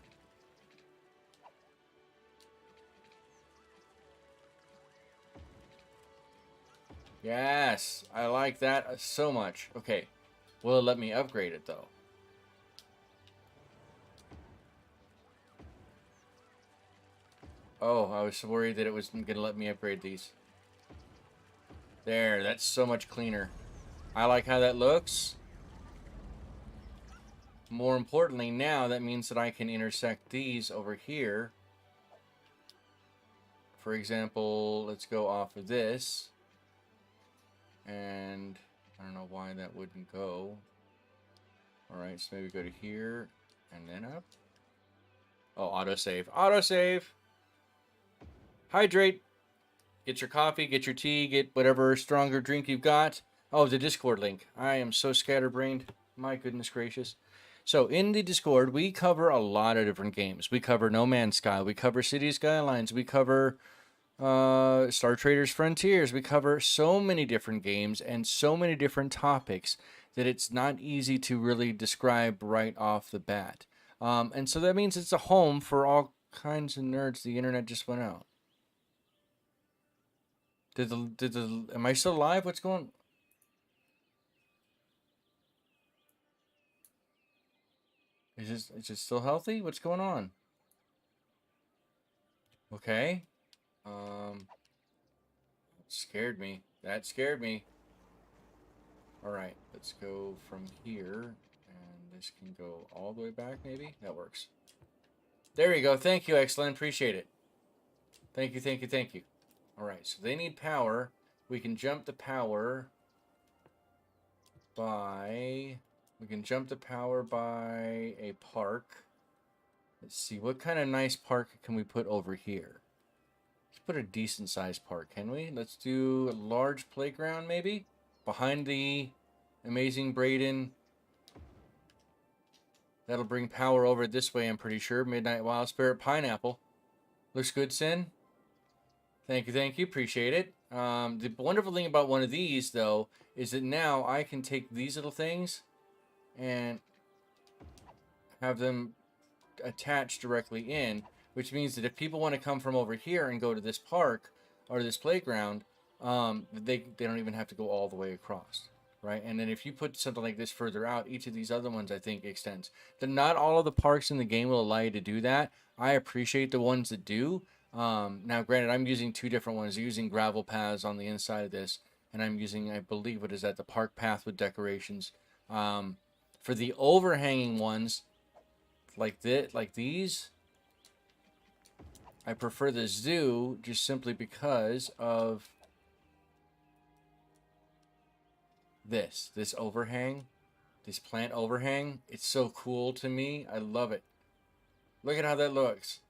Yes, I like that so much. Okay, will it let me upgrade it though? Oh, I was worried that it wasn't gonna let me upgrade these. There, that's so much cleaner. I like how that looks. More importantly, now that means that I can intersect these over here. For example, let's go off of this. And I don't know why that wouldn't go. Alright, so maybe go to here and then up. Oh, autosave. Autosave! Hydrate! Get your coffee, get your tea, get whatever stronger drink you've got. Oh, the Discord link. I am so scatterbrained. My goodness gracious. So in the Discord, we cover a lot of different games. We cover No Man's Sky. We cover City Skylines. We cover Star Traders Frontiers. We cover so many different games and so many different topics that it's not easy to really describe right off the bat. And so that means it's a home for all kinds of nerds. The internet just went out. Am I still alive? What's going? Is it still healthy? What's going on? Okay. Scared me. That scared me. All right, let's go from here, and this can go all the way back. Maybe that works. There you go. Thank you, excellent. Appreciate it. Thank you, thank you, thank you. All right, so they need power. We can jump the power by. We can jump the power by a park. Let's see, what kind of nice park can we put over here? Let's put a decent sized park, can we? Let's do a large playground, maybe? Behind the amazing Braden. That'll bring power over this way, I'm pretty sure. Midnight Wild Spirit Pineapple. Looks good, Sin. Thank you, appreciate it. The wonderful thing about one of these, though, is that now I can take these little things and have them attached directly in, which means that if people want to come from over here and go to this park or this playground, they don't even have to go all the way across, right? And then if you put something like this further out, each of these other ones I think extends. Not all of the parks in the game will allow you to do that. I appreciate the ones that do. Now, granted, I'm using two different ones. I'm using gravel paths on the inside of this, and I'm using, I believe, what is that, the park path with decorations. For the overhanging ones, like these, I prefer the zoo just simply because of this overhang, this plant overhang. It's so cool to me. I love it. Look at how that looks.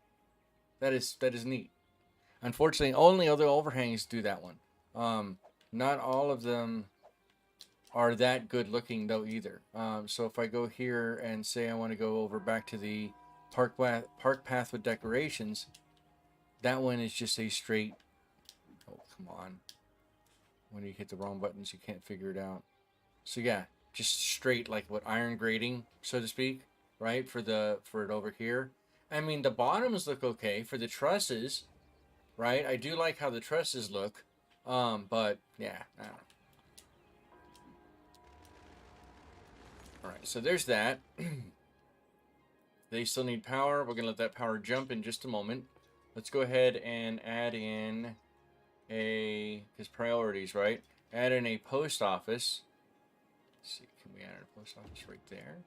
That is neat. Unfortunately, only other overhangs do that one. Not all of them are that good looking though either. So if I go here and say I want to go over back to the park path with decorations, that one is just a straight. Oh, come on. When you hit the wrong buttons, you can't figure it out. So yeah, just straight like what iron grating, so to speak, right? For it over here. I mean, the bottoms look okay for the trusses, right? I do like how the trusses look. But yeah, I don't know. All right, so there's that. They still need power. We're going to let that power jump in just a moment. Let's go ahead and add in because priorities, right? Add in a post office. Let's see, can we add a post office right there?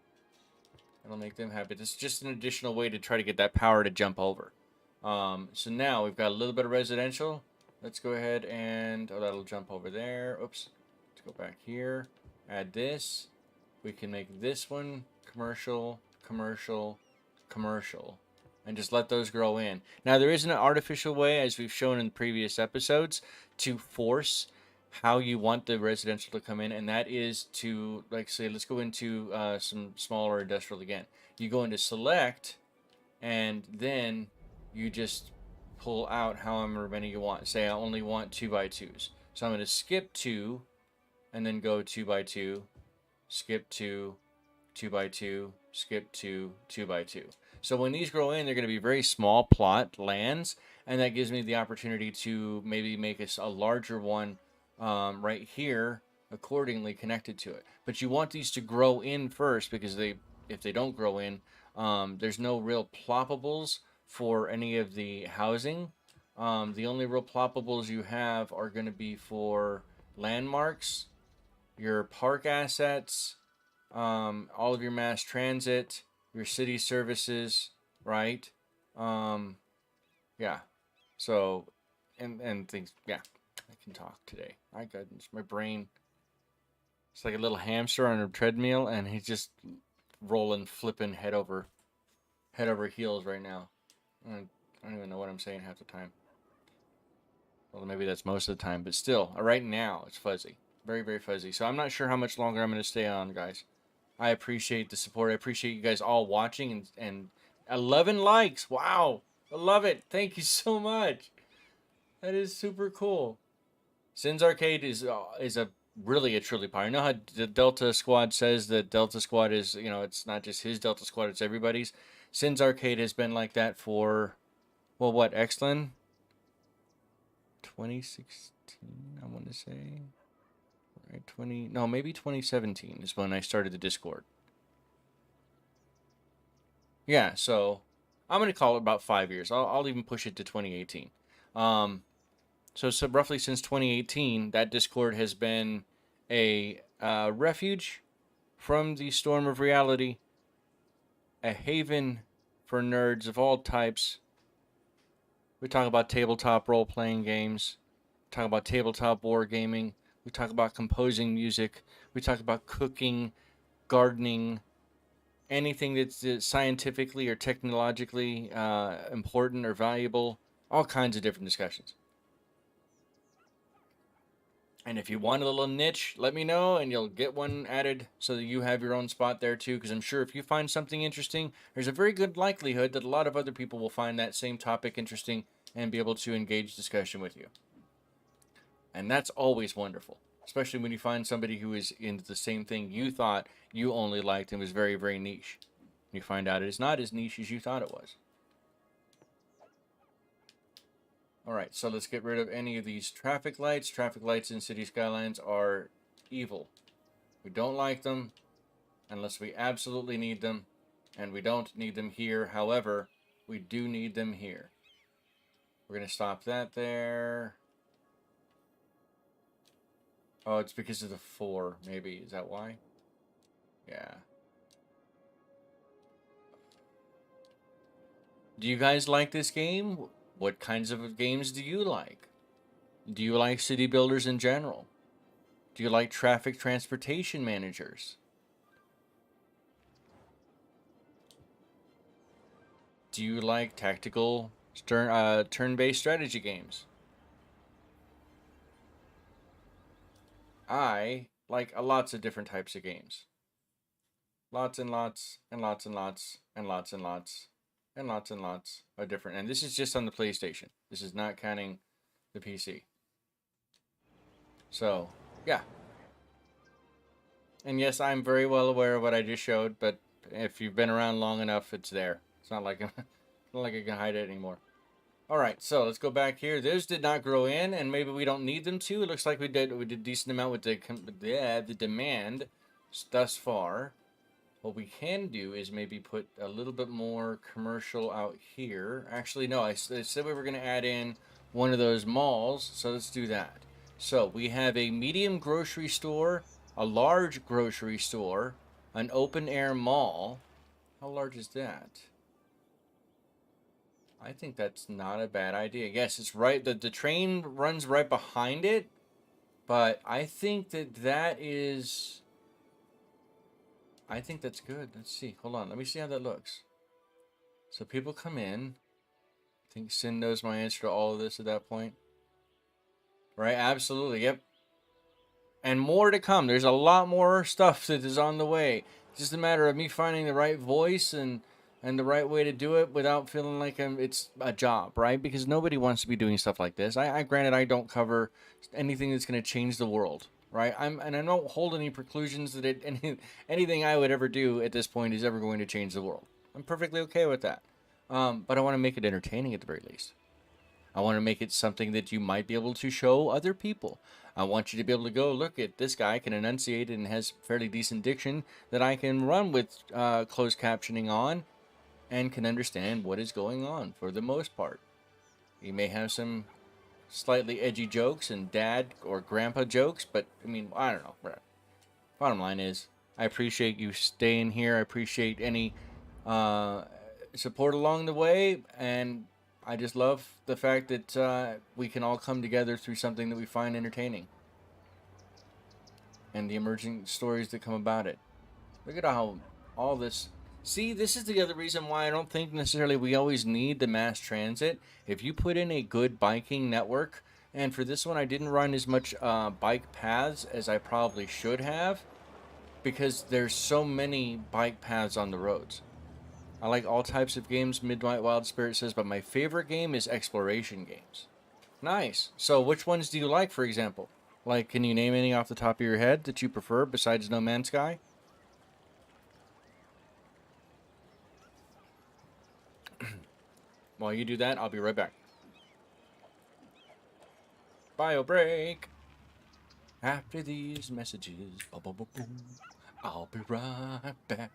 That'll make them happy. This is just an additional way to try to get that power to jump over. So now we've got a little bit of residential. Let's go ahead and, oh, that'll jump over there. Oops. Let's go back here. Add this. We can make this one commercial, commercial, commercial. and just let those grow in. Now, there is an artificial way, as we've shown in previous episodes, to force how you want the residential to come in, and that is to, like, say, let's go into some smaller industrial again. You go into select, and then you just pull out however many you want. Say I only want 2x2s. So I'm going to skip 2, and then go 2x2, skip 2, 2x2, skip 2, 2x2. So when these grow in, they're going to be very small plot lands, and that gives me the opportunity to maybe make a larger one right here accordingly connected to it. But you want these to grow in first, because if they don't grow in, there's no real ploppables for any of the housing. The only real ploppables you have are going to be for landmarks, your park assets, all of your mass transit, your city services, right? Yeah. So, and things. Yeah, I can talk today. My goodness, my brain. It's like a little hamster on a treadmill, and he's just rolling, flipping head over heels right now. I don't even know what I'm saying half the time. Well, maybe that's most of the time, but still, right now it's fuzzy, very, very fuzzy. So I'm not sure how much longer I'm going to stay on, guys. I appreciate the support. I appreciate you guys all watching, and 11 likes. Wow, I love it. Thank you so much. That is super cool. Sins Arcade is a really a truly power. You know how the Delta Squad says that Delta Squad is, it's not just his Delta Squad, it's everybody's. Sins Arcade has been like that for, well, what, Xlin? 2016, I want to say. Right, maybe 2017 is when I started the Discord. Yeah, so I'm going to call it about 5 years. I'll even push it to 2018. So roughly since 2018, that Discord has been a refuge from the storm of reality, a haven for nerds of all types. We talk about tabletop role-playing games. We talk about tabletop wargaming. We talk about composing music. We talk about cooking, gardening, anything that's scientifically or technologically important or valuable. All kinds of different discussions. And if you want a little niche, let me know, and you'll get one added so that you have your own spot there too. Because I'm sure if you find something interesting, there's a very good likelihood that a lot of other people will find that same topic interesting and be able to engage discussion with you. And that's always wonderful, especially when you find somebody who is into the same thing you thought you only liked and was very, very niche. You find out it is not as niche as you thought it was. Alright, so let's get rid of any of these traffic lights. Traffic lights in City Skylines are evil. We don't like them unless we absolutely need them, and we don't need them here. However, we do need them here. We're going to stop that there. Oh, it's because of the 4, maybe. Is that why? Yeah. Do you guys like this game? What kinds of games do you like? Do you like city builders in general? Do you like traffic transportation managers? Do you like tactical turn-based strategy games? I like lots of different types of games. Lots and lots and lots and lots and lots and lots and lots and lots of different. And this is just on the PlayStation. This is not counting the PC. So, yeah. And yes, I'm very well aware of what I just showed, but if you've been around long enough, it's there. It's not like not like I can hide it anymore. All right, so let's go back here. Those did not grow in, and maybe we don't need them to. It looks like we did a decent amount with the demand thus far. What we can do is maybe put a little bit more commercial out here. Actually, no, I said we were going to add in one of those malls, so let's do that. So we have a medium grocery store, a large grocery store, an open-air mall. How large is that? I think that's not a bad idea. Yes, it's right. The train runs right behind it, but I think that is... I think that's good. Let's see. Hold on. Let me see how that looks. So people come in. I think Sin knows my answer to all of this at that point. Right? Absolutely. Yep. And more to come. There's a lot more stuff that is on the way. It's just a matter of me finding the right voice and the right way to do it without feeling like it's a job, right? Because nobody wants to be doing stuff like this. I granted I don't cover anything that's going to change the world, right? I don't hold any preclusions that anything I would ever do at this point is ever going to change the world. I'm perfectly okay with that. But I want to make it entertaining at the very least. I want to make it something that you might be able to show other people. I want you to be able to go, look at this guy can enunciate and has fairly decent diction that I can run with closed captioning on and can understand what is going on for the most part. You may have some slightly edgy jokes and dad or grandpa jokes, but I mean, I don't know. Bottom line is, I appreciate you staying here. I appreciate any uh, support along the way, and I just love the fact that we can all come together through something that we find entertaining and the emerging stories that come about it. Look at how all this. See, this is the other reason why I don't think necessarily we always need the mass transit. If you put in a good biking network, and for this one, I didn't run as much bike paths as I probably should have because there's so many bike paths on the roads. I like all types of games, Midnight Wild Spirit says, but my favorite game is exploration games. Nice. So which ones do you like, for example? Like, can you name any off the top of your head that you prefer besides No Man's Sky? While you do that, I'll be right back. Bio break. After these messages, I'll be right back.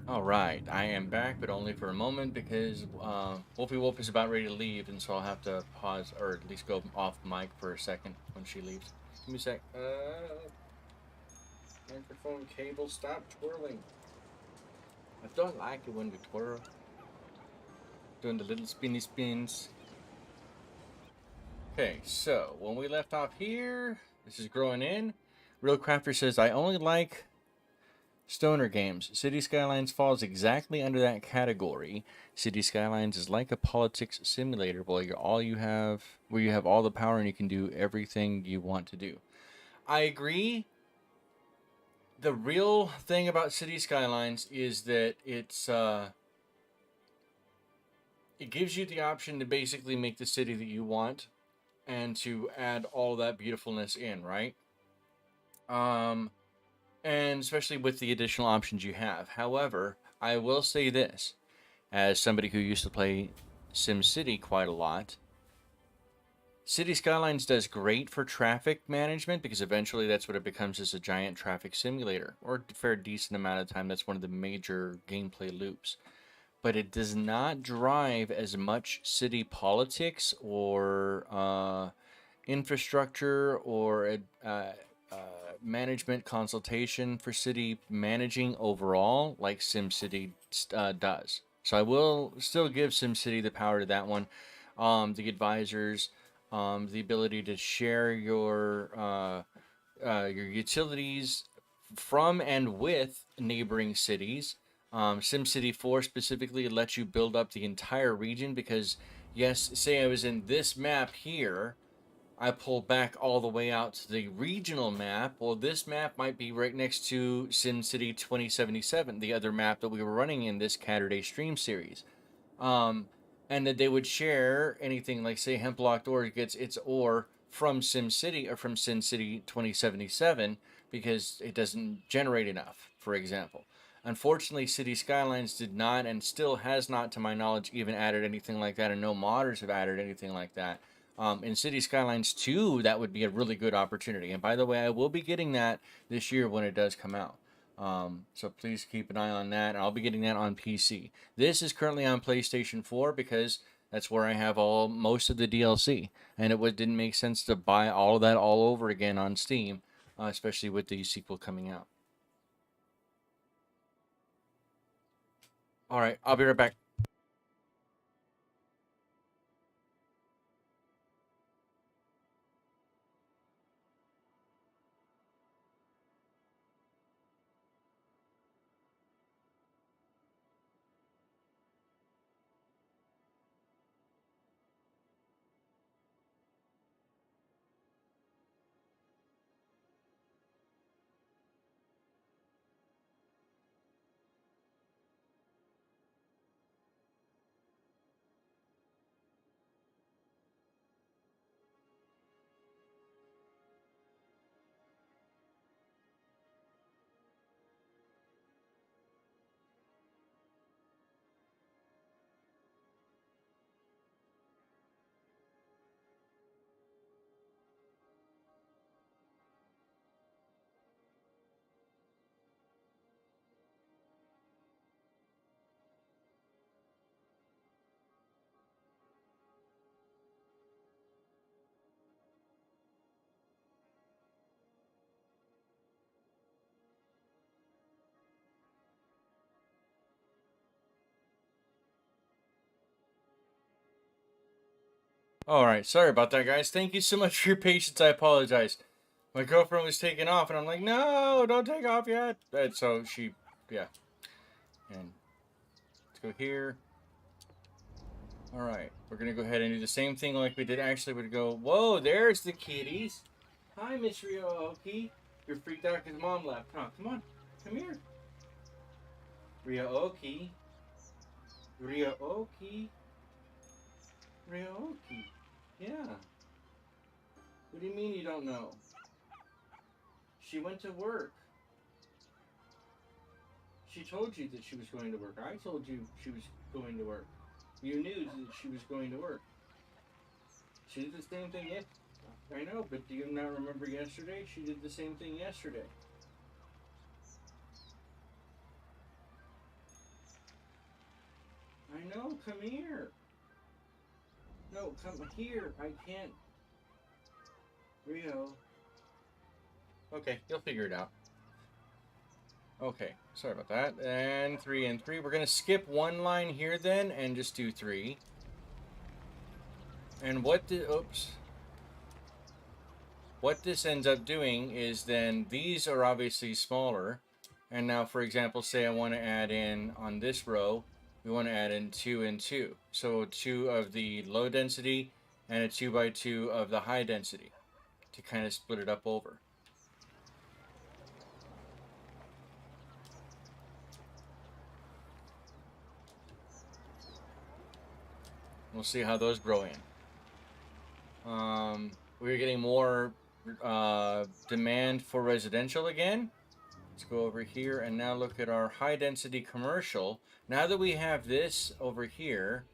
All right, I am back, but only for a moment because Wolfie Wolf is about ready to leave, and so I'll have to pause or at least go off mic for a second when she leaves. Give me a sec. Microphone cable, stop twirling. I don't like it when we twirl. Doing the little spinny spins. Okay, so when we left off here, this is growing in. Real Crafter says, I only like stoner games. City Skylines falls exactly under that category. City Skylines is like a politics simulator where you have all the power and you can do everything you want to do. I agree. The real thing about City Skylines is that it gives you the option to basically make the city that you want and to add all that beautifulness in, right? Um, and especially with the additional options you have. However, I will say this, as somebody who used to play SimCity quite a lot, City Skylines does great for traffic management because eventually that's what it becomes, is a giant traffic simulator, or a fair decent amount of time. That's one of the major gameplay loops. But it does not drive as much city politics or infrastructure or uh, management consultation for city managing overall like SimCity does. So I will still give SimCity the power to that one. The advisors, the ability to share your utilities from and with neighboring cities. SimCity 4 specifically lets you build up the entire region because, yes, say I was in this map here, I pull back all the way out to the regional map. Well, this map might be right next to SimCity 2077, the other map that we were running in this Caturday stream series. Um, and that they would share anything like, say, Hemplocked Ore gets its ore from SimCity or from SimCity 2077 because it doesn't generate enough, for example. Unfortunately, City Skylines did not and still has not, to my knowledge, even added anything like that, and no modders have added anything like that. In City Skylines 2, that would be a really good opportunity. And by the way, I will be getting that this year when it does come out. So please keep an eye on that. I'll be getting that on PC. This is currently on PlayStation 4 because that's where I have most of the DLC, and didn't make sense to buy all of that all over again on Steam, especially with the sequel coming out. All right, I'll be right back. All right, sorry about that, guys. Thank you so much for your patience. I apologize. My girlfriend was taking off, and I'm like, no, don't take off yet. And so she, yeah. And let's go here. All right, we're gonna go ahead and do the same thing like we did. Actually, we'd go. Whoa, there's the kitties. Hi, Miss Ryo-Oki. You're freaked out because Mom left. Huh? Come on, come here. Ryo-Oki. Ryo-Oki. Ryo-Oki. Yeah. What do you mean you don't know? She went to work. She told you that she was going to work. I told you she was going to work. You knew that she was going to work. She did the same thing yesterday. I know, but do you not remember yesterday? She did the same thing yesterday. I know, come here. No, come here. I can't. Rio. Okay, you'll figure it out. Okay, sorry about that. And 3 and 3. We're going to skip one line here then and just do 3. And oops. What this ends up doing is then these are obviously smaller. And now, for example, say I want to add in on this row, we want to add in 2 and 2. So 2 of the low density and a 2 by 2 of the high density to kind of split it up over. We'll see how those grow in. We're getting more demand for residential again. Let's go over here and now look at our high density commercial. Now that we have this over here,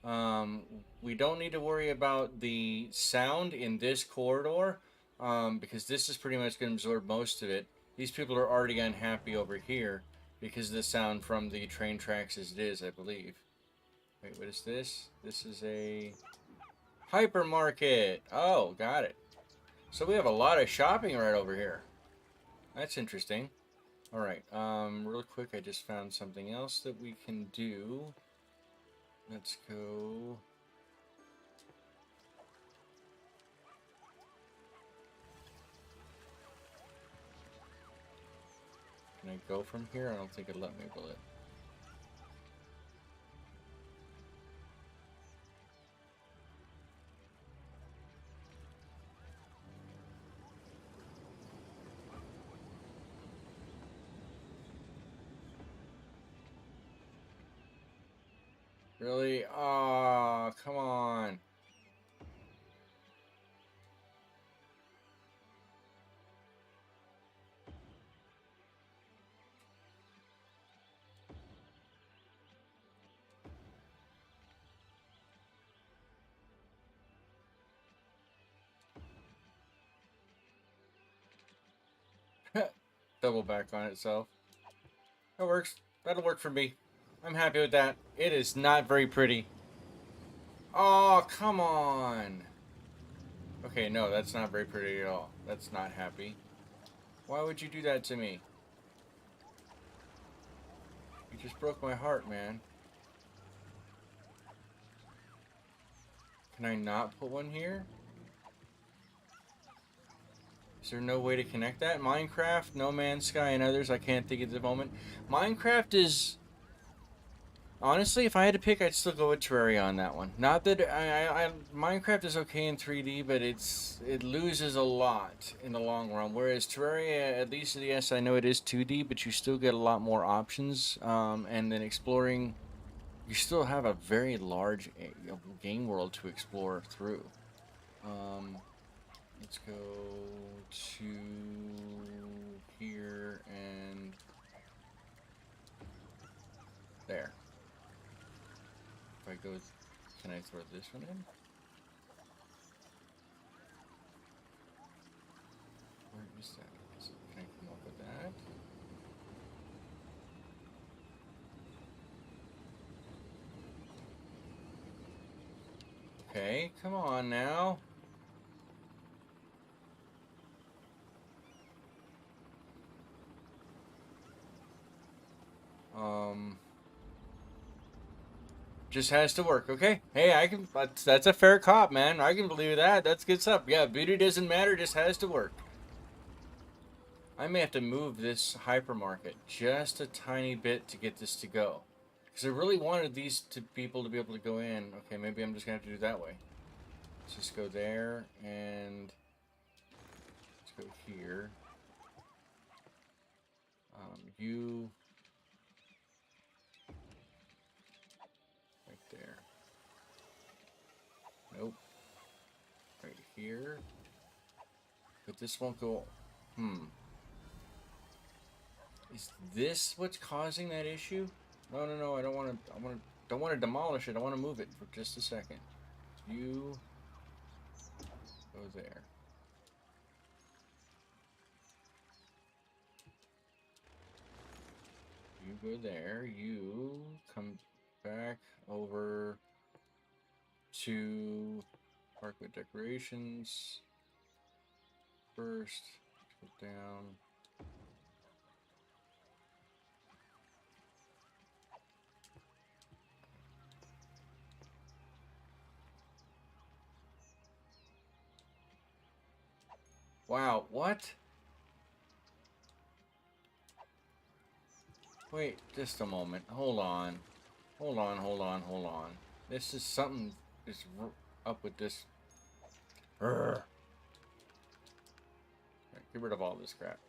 um, we don't need to worry about the sound in this corridor, because this is pretty much going to absorb most of it. These people are already unhappy over here because of the sound from the train tracks as it is, I believe. Wait, what is this? This is a hypermarket. Oh, got it. So we have a lot of shopping right over here. That's interesting. All right. Real quick, I just found something else that we can do. Let's go. Can I go from here? I don't think it let me, will it? Really? Oh, come on. Double back on itself. That works. That'll work for me. I'm happy with that. It is not very pretty. Oh, come on. Okay, no, that's not very pretty at all. That's not happy. Why would you do that to me? You just broke my heart, man. Can I not put one here? Is there no way to connect that? Minecraft, No Man's Sky, and others I can't think at the moment. Minecraft is... Honestly, if I had to pick, I'd still go with Terraria on that one. Not that Minecraft is okay in 3D, but it loses a lot in the long run. Whereas Terraria, at least yes, I know it is 2D, but you still get a lot more options. And then exploring, you still have a very large game world to explore through. Let's go to here and there. If I go, can I throw this one in? Where is that? Can I come up with that? Okay, come on now. Just has to work, okay? Hey, I can. That's a fair cop, man. I can believe that. That's good stuff. Yeah, beauty doesn't matter. Just has to work. I may have to move this hypermarket just a tiny bit to get this to go, because I really wanted these people to be able to go in. Okay, maybe I'm just gonna have to do it that way. Let's just go there and let's go here. You right there. Nope. Right here. But this won't go. Is this what's causing that issue? No, no, no. I don't want to. Don't want to demolish it. I want to move it for just a second. You go there. You go there. You come back over to park with decorations. First, go down. Wow, what? Wait, just a moment. Hold on. Hold on, hold on, hold on. This is something is up with this. Right, get rid of all this crap.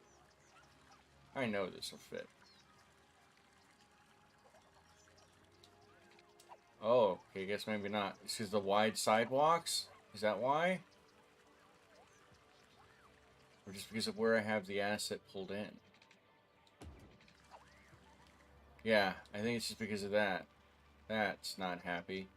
I know this will fit. Oh, okay, I guess maybe not. This is the wide sidewalks. Is that why? Or just because of where I have the asset pulled in? Yeah, I think it's just because of that. That's not happy.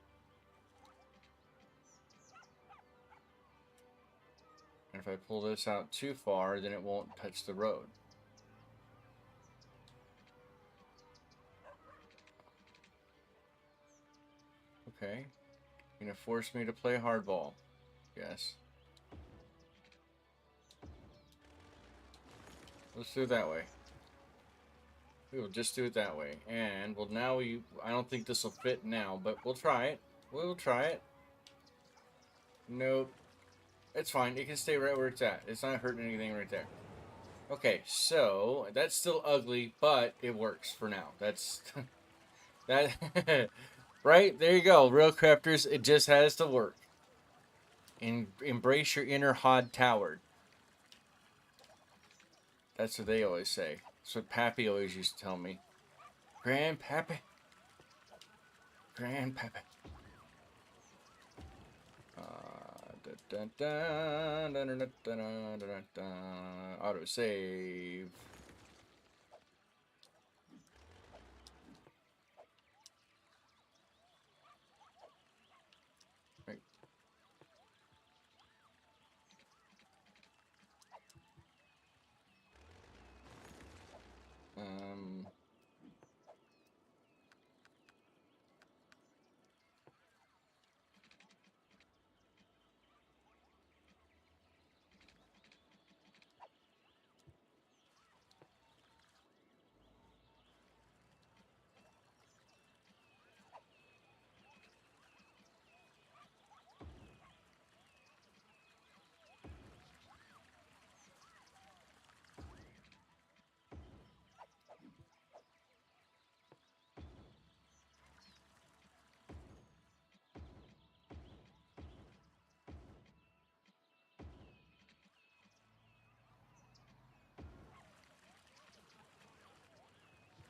And if I pull this out too far, then it won't touch the road. Okay. You're gonna force me to play hardball. Yes. Let's do it that way. We will just do it that way. And, well, now I don't think this will fit now, but we'll try it. We'll try it. Nope. It's fine. It can stay right where it's at. It's not hurting anything right there. Okay, so that's still ugly, but it works for now. That's that right? There you go. Real crafters, it just has to work. And embrace your inner Hod Tower. That's what they always say. That's what Pappy always used to tell me. Grandpappy. Grandpappy. Auto save. Right. Um.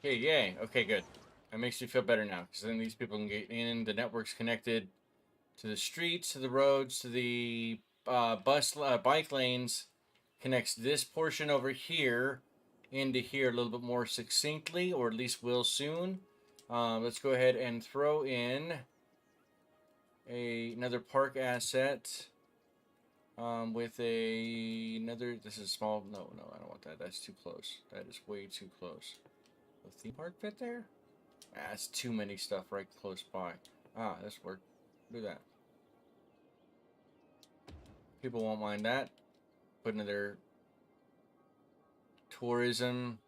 Okay, yay. Okay, good. That makes me feel better now, because then these people can get in. The network's connected to the streets, to the roads, to the bike lanes. Connects this portion over here into here a little bit more succinctly, or at least will soon. Let's go ahead and throw in another park asset with another. This is small. No, I don't want that. That's too close. That is way too close. The theme park fit there? That's too many stuff right close by. Ah, this worked. Do that. People won't mind that. Put another tourism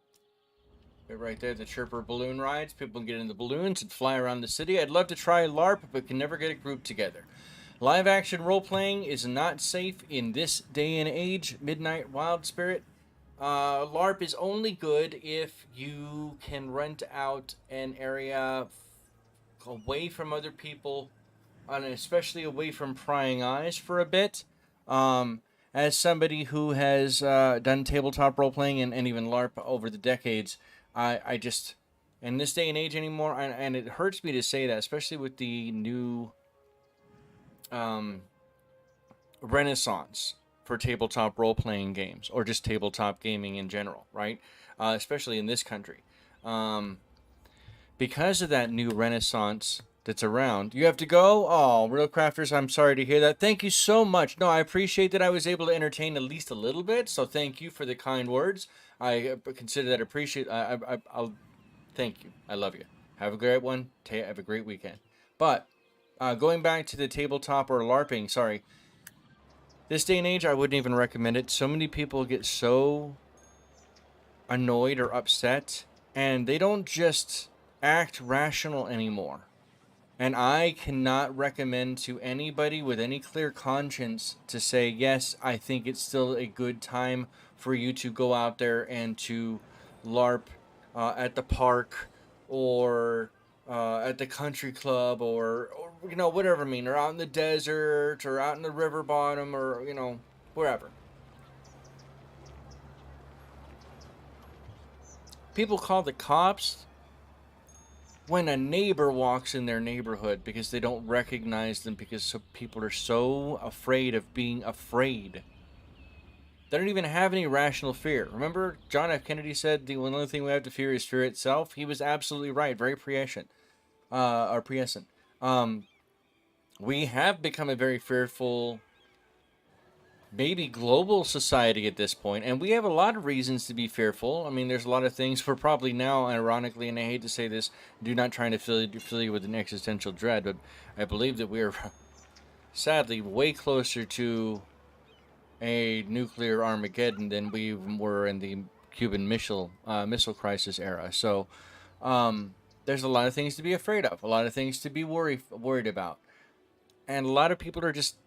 bit right there. The chirper balloon rides. People can get in the balloons and fly around the city. I'd love to try LARP, but can never get a group together. Live action role playing is not safe in this day and age. Midnight Wild Spirit. LARP is only good if you can rent out an area away from other people, and especially away from prying eyes for a bit. As somebody who has done tabletop role playing and even LARP over the decades, I just, in this day and age anymore, and it hurts me to say that, especially with the new renaissance for tabletop role playing games, or just tabletop gaming in general, right? Especially in this country. Because of that new renaissance that's around, you have to go. Oh, Real Crafters, I'm sorry to hear that. Thank you so much. No, I appreciate that I was able to entertain at least a little bit. So thank you for the kind words. I consider that appreciate. I'll thank you. I love you. Have a great one. Have a great weekend. But going back to the tabletop or LARPing, sorry. This day and age, I wouldn't even recommend it. So many people get so annoyed or upset, and they don't just act rational anymore. And I cannot recommend to anybody with any clear conscience to say, yes, I think it's still a good time for you to go out there and to LARP at the park, or at the country club, or whatever. I mean, or out in the desert, or out in the river bottom, or wherever. People call the cops. when a neighbor walks in their neighborhood because they don't recognize them because people are so afraid of being afraid. They don't even have any rational fear. Remember, John F. Kennedy said the only thing we have to fear is fear itself. He was absolutely right. Very prescient. Or prescient. We have become a very fearful, maybe global society at this point, and we have a lot of reasons to be fearful. I mean, there's a lot of things we're probably now, ironically, and I hate to say this, do not trying to fill you with an existential dread, but I believe that we are sadly way closer to a nuclear Armageddon than we were in the Cuban missile crisis era. So there's a lot of things to be afraid of, a lot of things to be worried about, and a lot of people are just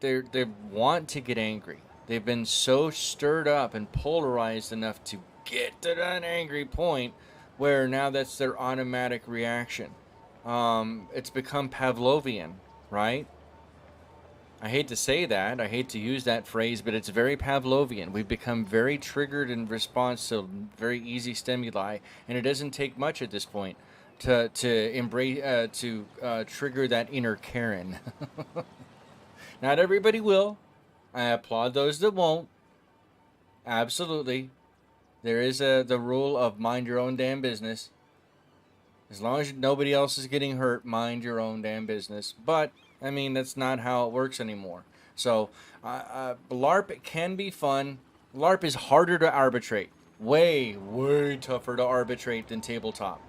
they want to get angry. They've been so stirred up and polarized enough to get to that angry point where now that's their automatic reaction. It's become Pavlovian, right? I hate to say that. I hate to use that phrase, but it's very Pavlovian. We've become very triggered in response to very easy stimuli, and it doesn't take much at this point to embrace to trigger that inner Karen. Not everybody will. I applaud those that won't. Absolutely. There is the rule of mind your own damn business. As long as nobody else is getting hurt, mind your own damn business. But, I mean, that's not how it works anymore. So, LARP can be fun. LARP is harder to arbitrate. Way, way tougher to arbitrate than tabletop.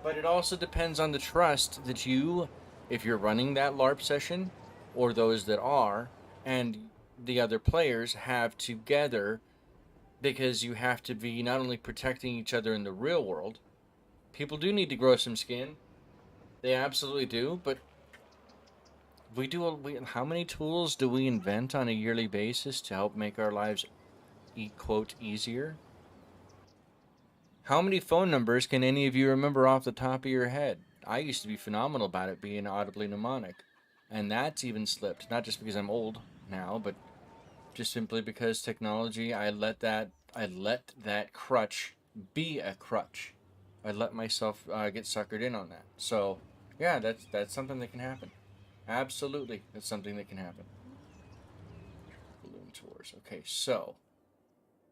But it also depends on the trust that you, if you're running that LARP session, or those that are, and the other players have together, because you have to be not only protecting each other in the real world. People do need to grow some skin. They absolutely do, but how many tools do we invent on a yearly basis to help make our lives, quote, easier? How many phone numbers can any of you remember off the top of your head? I used to be phenomenal about it, being audibly mnemonic. And that's even slipped. Not just because I'm old now, but just simply because technology, I let that crutch be a crutch. I let myself get suckered in on that. So, yeah, that's something that can happen. Absolutely, that's something that can happen. Balloon tours. Okay, so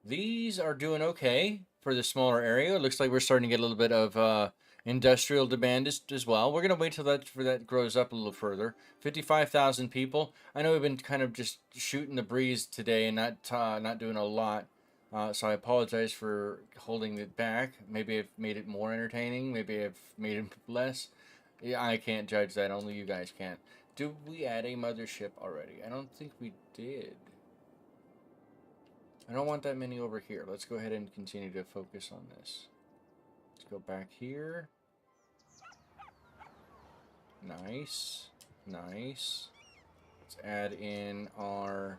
these are doing okay for the smaller area. It looks like we're starting to get a little bit of industrial demand as well. We're gonna wait till that grows up a little further. 55,000 people. I know we've been kind of just shooting the breeze today and not doing a lot. So I apologize for holding it back. Maybe I've made it more entertaining. Maybe I've made it less. Yeah, I can't judge that. Only you guys can. Did we add a mothership already? I don't think we did. I don't want that many over here. Let's go ahead and continue to focus on this. Let's go back here. Nice. Nice. Let's add in our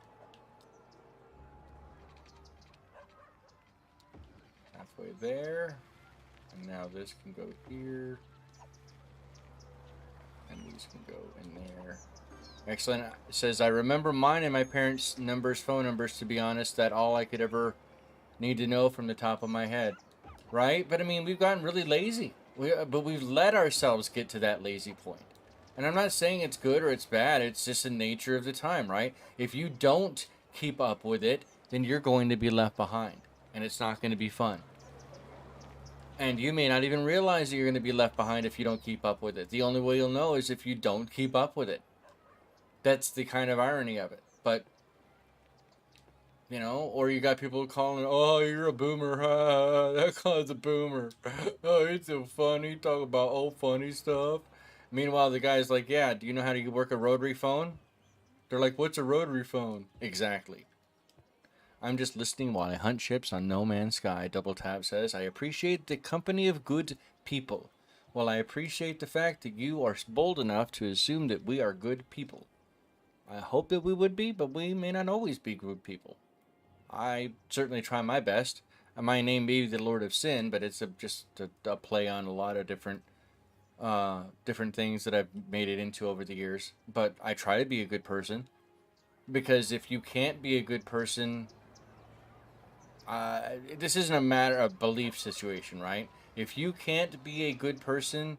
halfway there. And now this can go here. And these can go in there. Excellent. It says, I remember mine and my parents' phone numbers, to be honest. That all I could ever need to know from the top of my head. Right? But I mean, we've gotten really lazy. But we've let ourselves get to that lazy point. And I'm not saying it's good or it's bad. It's just the nature of the time, right? If you don't keep up with it, then you're going to be left behind. And it's not going to be fun. And you may not even realize that you're going to be left behind if you don't keep up with it. The only way you'll know is if you don't keep up with it. That's the kind of irony of it. But, you know, or you got people calling, oh, you're a boomer. That guy's a boomer. Oh, he's so funny. Talk about old funny stuff. Meanwhile, the guy's like, yeah, do you know how to work a rotary phone? They're like, what's a rotary phone? Exactly. I'm just listening while I hunt ships on No Man's Sky. Double Tap says, I appreciate the company of good people. Well, I appreciate the fact that you are bold enough to assume that we are good people. I hope that we would be, but we may not always be good people. I certainly try my best. My name may be the Lord of Sin, but it's just a play on a lot of different things that I've made it into over the years. But I try to be a good person. Because if you can't be a good person, this isn't a matter of belief situation, right? If you can't be a good person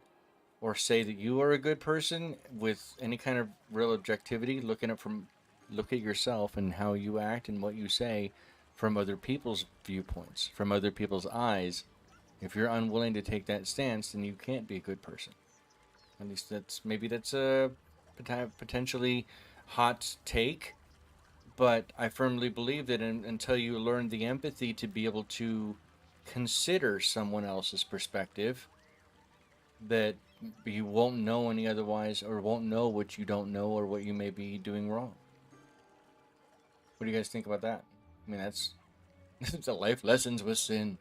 or say that you are a good person with any kind of real objectivity, look at yourself and how you act and what you say from other people's viewpoints, from other people's eyes. If you're unwilling to take that stance, then you can't be a good person. At least that's a potentially hot take, but I firmly believe that until you learn the empathy to be able to consider someone else's perspective, that you won't know any otherwise, or won't know what you don't know, or what you may be doing wrong. What do you guys think about that? I mean, that's the life lessons with sin,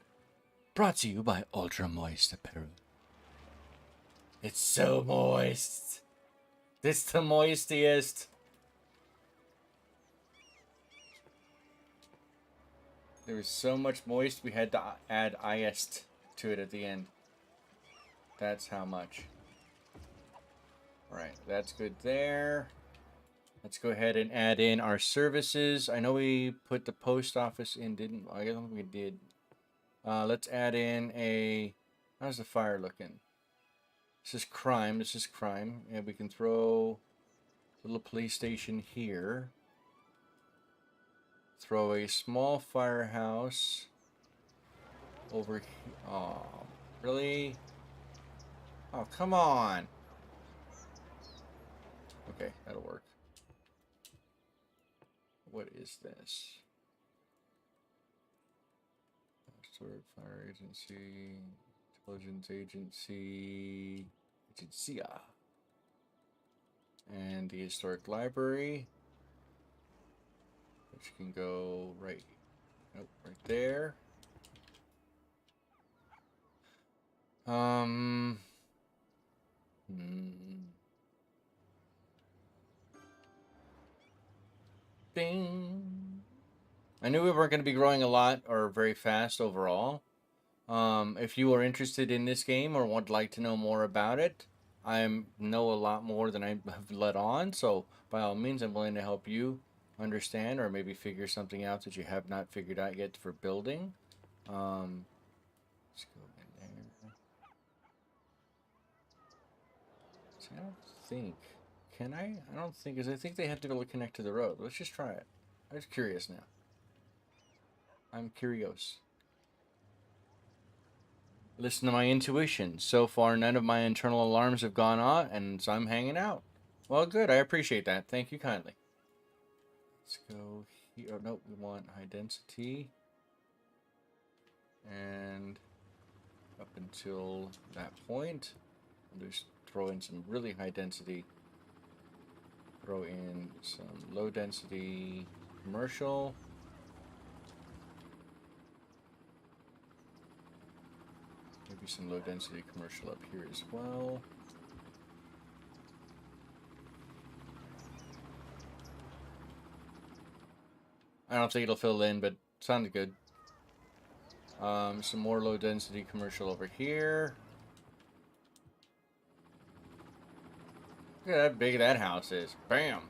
brought to you by Ultra Moist Apparel. It's so moist. It's the moistiest. There was so much moist, we had to add iced to it at the end. That's how much. Alright, that's good there. Let's go ahead and add in our services. I know we put the post office in, didn't I? don't think we did. Let's add in a... How's the fire looking? This is crime. This is crime. And we can throw a little police station here. Throw a small firehouse over here. Oh, really? Oh, come on. Okay, that'll work. What is this? Historic Fire Agency, Intelligence Agency, Agencia, and the Historic Library, which can go right, nope, right there. Ding. I knew we weren't going to be growing a lot or very fast overall. If you are interested in this game or would like to know more about it, I know a lot more than I have let on. So by all means, I'm willing to help you understand or maybe figure something out that you have not figured out yet for building. Let's go in there. See, I don't think. Can I? I don't think, because I think they have to be able to connect to the road. Let's just try it. I'm just curious now. I'm curious. Listen to my intuition. So far, none of my internal alarms have gone on, and so I'm hanging out. Well, good. I appreciate that. Thank you kindly. Let's go here. Oh, nope. We want high density. And up until that point, we'll just throw in some really high density. Throw in some low density commercial. Maybe some low density commercial up here as well. I don't think it'll fill in, but sounded good. Some more low density commercial over here. Look at how big that house is. Bam!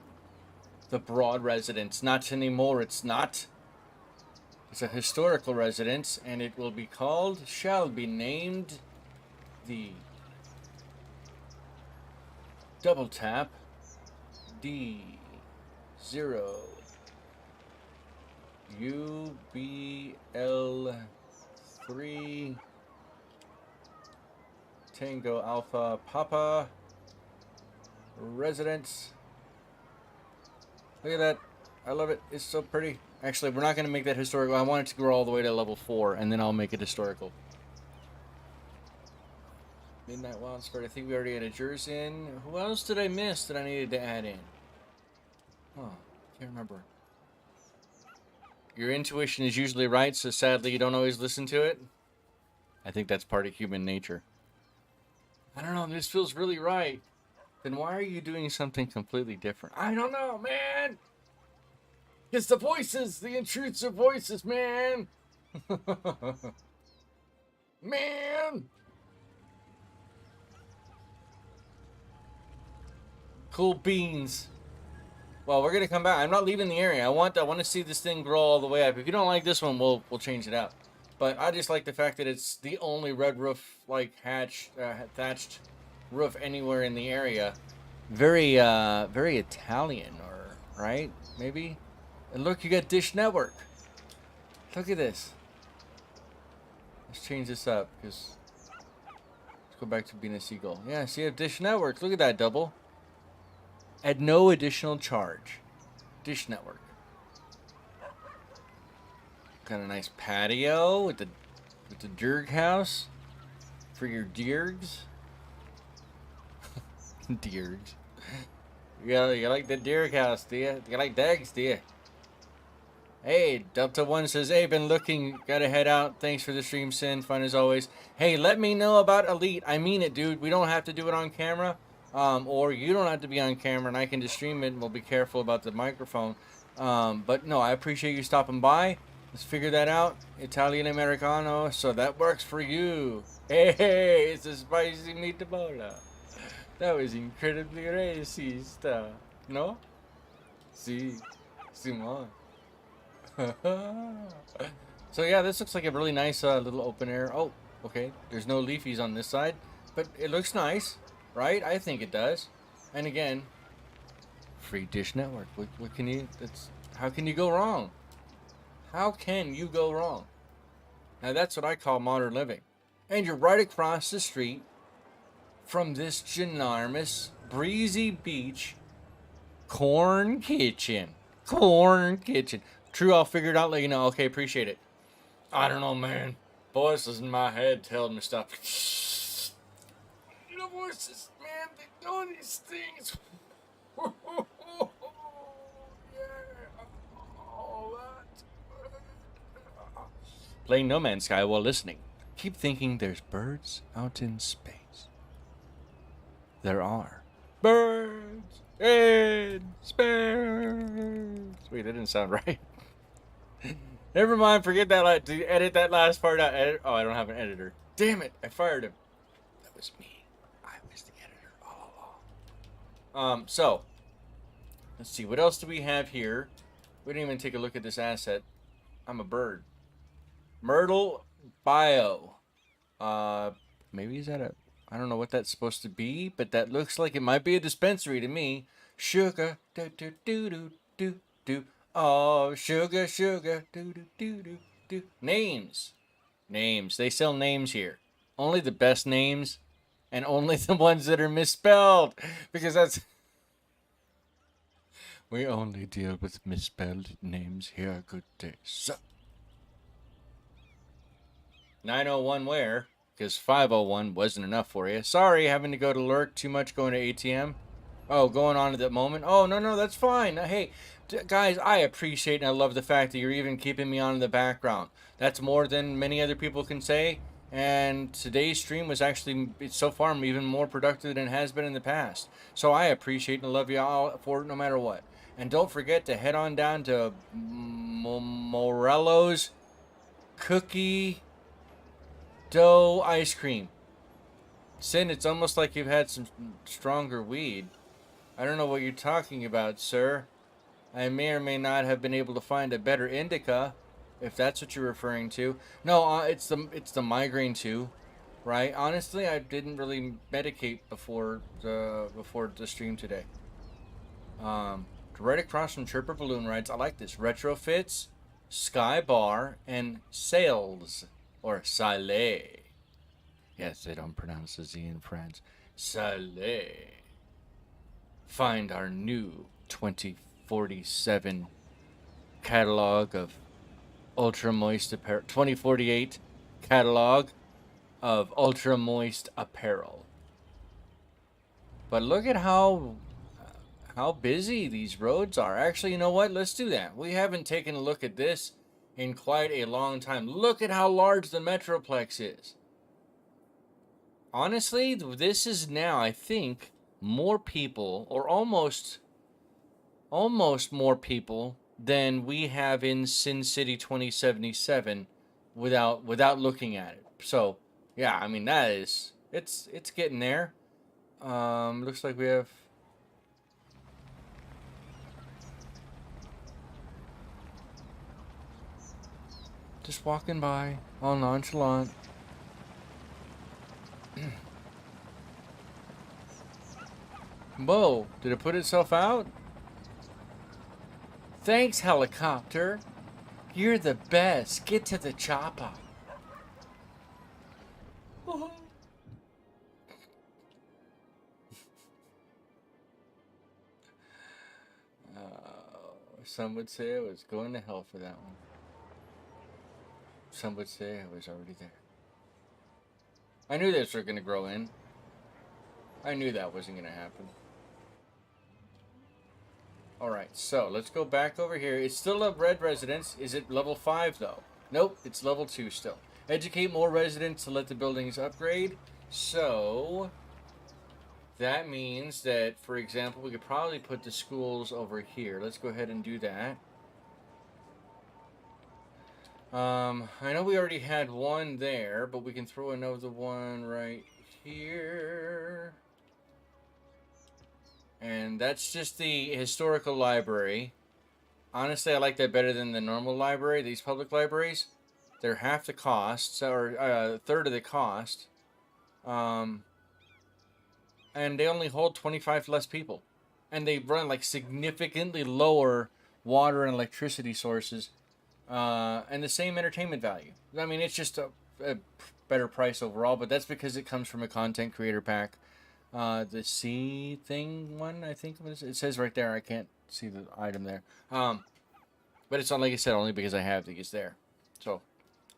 The Broad residence. Not anymore, it's not. It's a historical residence, and it will be called, shall be named, the Double Tap D0 UBL3 Tango Alpha Papa residence. Look at that. I love it. It's so pretty. Actually, we're not going to make that historical. I want it to grow all the way to level 4, and then I'll make it historical. Midnight Wild Spread. I think we already had jurors in. Who else did I miss that I needed to add in? Oh, can't remember. Your intuition is usually right, so sadly you don't always listen to it. I think that's part of human nature. I don't know, this feels really right. Then why are you doing something completely different? I don't know, man! It's the voices! The intrusive voices, man! Man! Cool beans. Well, we're gonna come back. I'm not leaving the area. I want to see this thing grow all the way up. If you don't like this one, we'll change it out. But I just like the fact that it's the only red roof, like thatched roof anywhere in the area. Very very Italian, or right? Maybe. And look, you got Dish Network. Look at this. Let's change this up because let's go back to being a seagull. Yeah, see, you have Dish Network. Look at that double. At no additional charge. Dish Network. Got a nice patio with the Dirg house for your Dirgs. Dirgs. You like the Dirg house, do you? You like Dags, do you? Hey, Delta One says, hey, been looking, gotta head out. Thanks for the stream, Sin. Fun as always. Hey, let me know about Elite. I mean it, dude. We don't have to do it on camera. Or you don't have to be on camera, and I can just stream it, and we'll be careful about the microphone. But no, I appreciate you stopping by. Let's figure that out. Italian Americano, so that works for you. Hey, it's a spicy meatball. That was incredibly racist. No? Si. Simon. So yeah, this looks like a really nice little open air. Oh, okay. There's no leafies on this side, but it looks nice. Right? I think it does. And again, free Dish Network. What can you... how can you go wrong? How can you go wrong? Now that's what I call modern living. And you're right across the street from this ginormous, breezy beach corn kitchen. Corn kitchen. True, I'll figure it out, let you know. Okay, appreciate it. I don't know, man. Voices in my head telling me stuff. Voices, man, they know these things. Yeah, all that. Playing No Man's Sky while listening. Keep thinking there's birds out in space. There are birds in space. Wait, that didn't sound right. Never mind, forget that. Edit that last part out. Oh, I don't have an editor. Damn it, I fired him. That was me. So let's see, what else do we have here? We didn't even take a look at this asset. I'm a bird. Myrtle Bio. Maybe is that I don't know what that's supposed to be, but that looks like it might be a dispensary to me. Sugar, do do do do do do. Oh, sugar, sugar, do do do do do. Names. They sell names here. Only the best names. And only the ones that are misspelled. Because that's... We only deal with misspelled names here. Good day. So. 901 where? Because 501 wasn't enough for you. Sorry, having to go to lurk. Too much going to ATM. Oh, going on at that moment? Oh, no, that's fine. Hey, guys, I appreciate and I love the fact that you're even keeping me on in the background. That's more than many other people can say. And today's stream was actually, so far, even more productive than it has been in the past. So I appreciate and love you all for it no matter what. And don't forget to head on down to Morello's Cookie Dough Ice Cream. Sin, it's almost like you've had some stronger weed. I don't know what you're talking about, sir. I may or may not have been able to find a better indica. If that's what you're referring to. No, it's the migraine too, right? Honestly, I didn't really medicate before the stream today. Right across from Chirper Balloon Rides. I like this. Retrofits, Sky Bar, and Sales or Salé. Yes, they don't pronounce the Z in France. Salé. Find our new 2047 catalog of Ultra Moist Apparel, 2048 catalog of Ultra Moist Apparel. But look at how busy these roads are. Actually, you know what? Let's do that. We haven't taken a look at this in quite a long time. Look at how large the Metroplex is. Honestly, this is now, I think, more people, or almost more people than we have in Sin City 2077 without looking at it. So, yeah, I mean, that is, it's getting there. Looks like we have Just walking by, all nonchalant. Whoa, did it put itself out? Thanks, helicopter. You're the best. Get to the chopper. Some would say I was going to hell for that one. Some would say I was already there. I knew this was going to grow in. I knew that wasn't going to happen. Alright, so let's go back over here. It's still a red residence. Is it level 5 though? Nope, it's level 2 still. Educate more residents to let the buildings upgrade. So that means that, for example, we could probably put the schools over here. Let's go ahead and do that. I know we already had one there, but we can throw another one right here. And that's just the historical library. Honestly, I like that better than the normal library. These public libraries, they're half the cost, or a third of the cost. And they only hold 25 less people. And they run like significantly lower water and electricity sources. And the same entertainment value. I mean, it's just a better price overall, but that's because it comes from a content creator pack. The C thing one, I think it says right there. I can't see the item there. But it's not, like I said, only because I have these there. So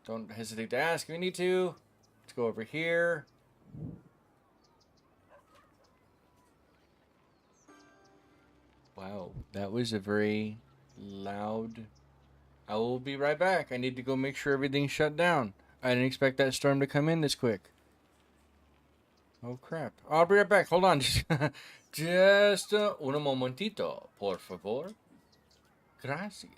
don't hesitate to ask if you need to. Let's go over here. Wow, that was a very loud. I will be right back. I need to go make sure everything's shut down. I didn't expect that storm to come in this quick. Oh, crap. I'll be right back. Hold on. Just un momentito, por favor. Gracias.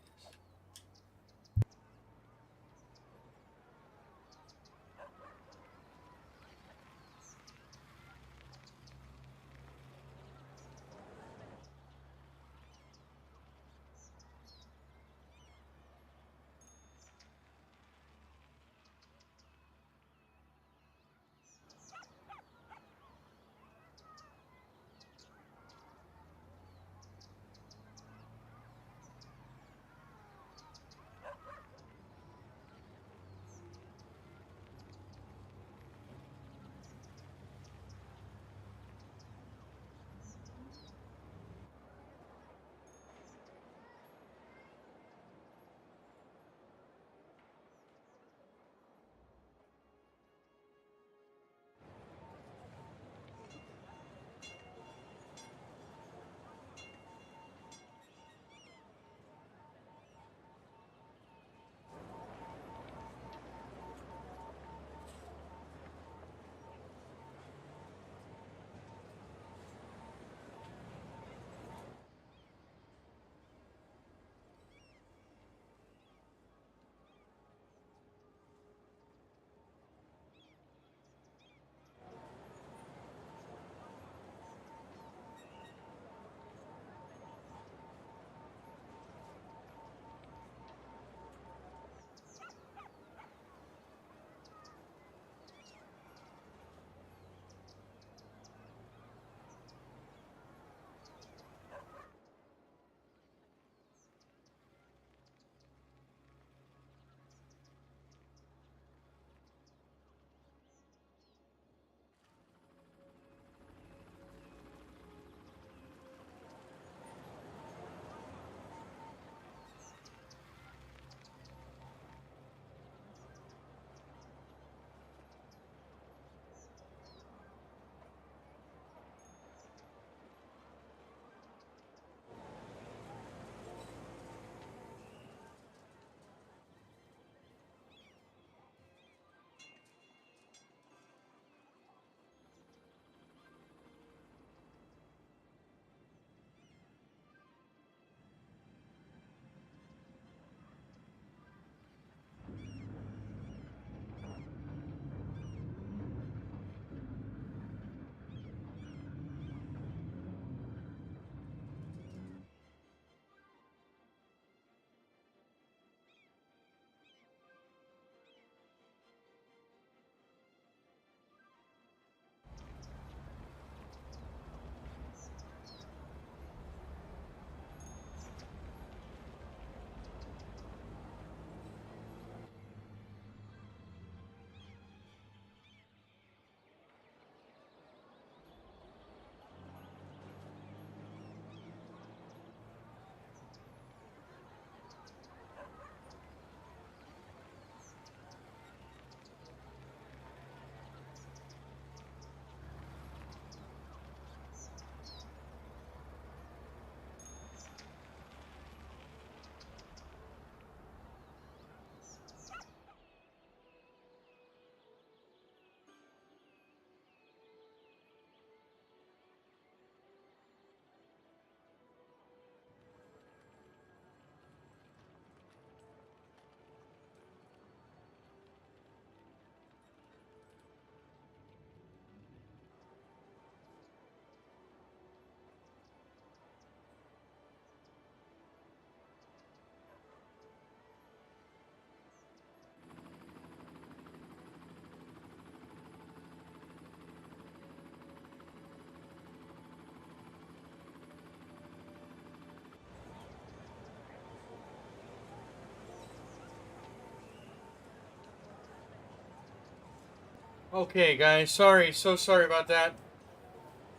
Okay, guys, sorry, so sorry about that.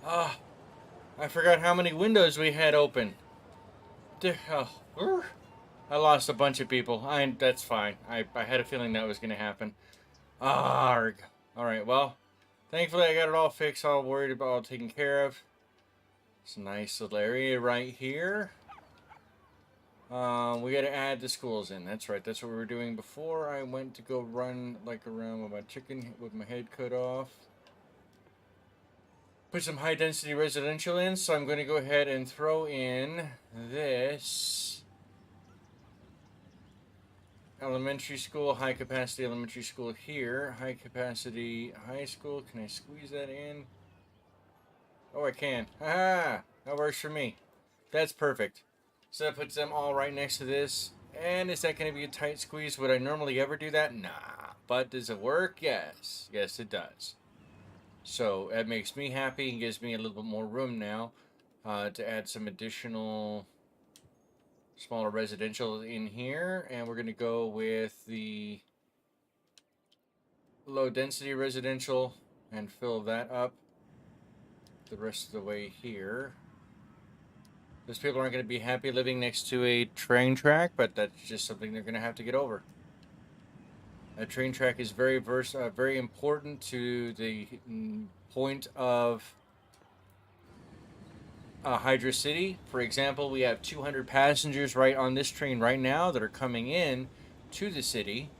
Ah, I forgot how many windows we had open. I lost a bunch of people. That's fine. I had a feeling that was gonna happen. Arg. All right, well, thankfully I got it all fixed, all worried about, all taken care of. It's a nice little area right here. We got to add the schools in. That's right. That's what we were doing before. I went to go run like around with my chicken with my head cut off. Put some high density residential in. So I'm going to go ahead and throw in this elementary school, high capacity elementary school here. High capacity high school. Can I squeeze that in? Oh, I can. Ah, that works for me. That's perfect. So that puts them all right next to this. And is that going to be a tight squeeze? Would I normally ever do that? Nah. But does it work? Yes. Yes, it does. So that makes me happy and gives me a little bit more room now to add some additional smaller residential in here. And we're going to go with the low density residential and fill that up the rest of the way here. Those people aren't going to be happy living next to a train track, but that's just something they're going to have to get over. A train track is very important to the point of Hydra City. For example, we have 200 passengers right on this train right now that are coming in to the city.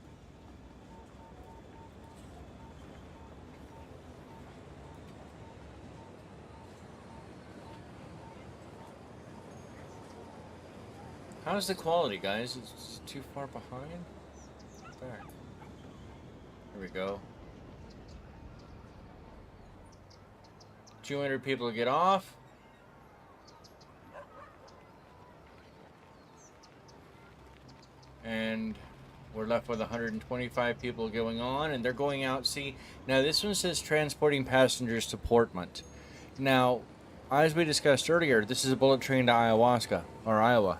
How's the quality, guys? It's too far behind. Back. Here we go. 200 people get off. And we're left with 125 people going on, and they're going out. See, now this one says transporting passengers to Portmont. Now, as we discussed earlier, this is a bullet train to Ayahuasca, or Iowa.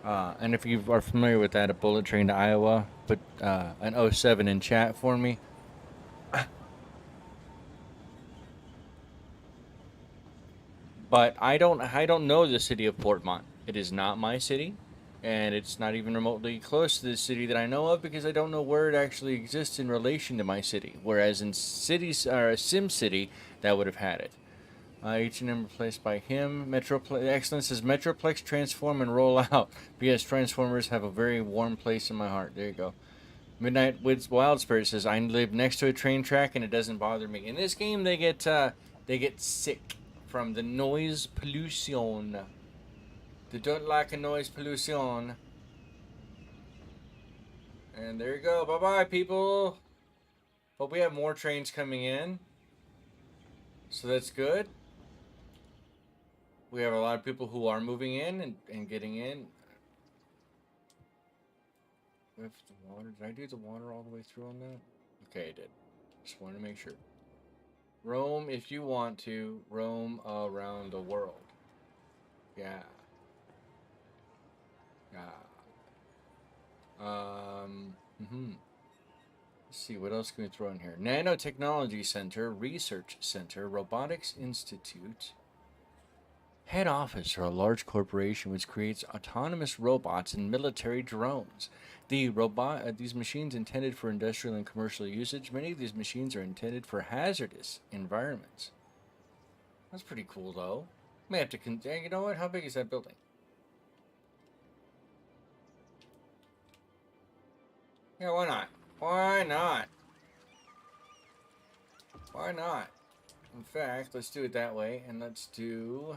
And if you are familiar with that, a bullet train to Iowa, put an 07 in chat for me. But I don't know the city of Portmont. It is not my city, and it's not even remotely close to the city that I know of because I don't know where it actually exists in relation to my city. Whereas in cities or Sim City, that would have had it. H&M replaced by him. Excellence says Metroplex transform and roll out. Yes, Transformers have a very warm place in my heart. There you go. Midnight Woods Wild Spirit says I live next to a train track and it doesn't bother me. In this game, they get sick from the noise pollution. They don't like a noise pollution. And there you go. Bye bye, people. Hope we have more trains coming in. So that's good. We have a lot of people who are moving in and getting in. With the water. Did I do the water all the way through on that? Okay, I did. Just wanted to make sure. Roam if you want to. Roam around the world. Yeah. Yeah. Let's see, what else can we throw in here? Nanotechnology Center, Research Center, Robotics Institute. Head office for a large corporation which creates autonomous robots and military drones. These machines intended for industrial and commercial usage. Many of these machines are intended for hazardous environments. That's pretty cool, though. May have to. You know what? How big is that building? Yeah, why not? Why not? Why not? In fact, let's do it that way, and let's do.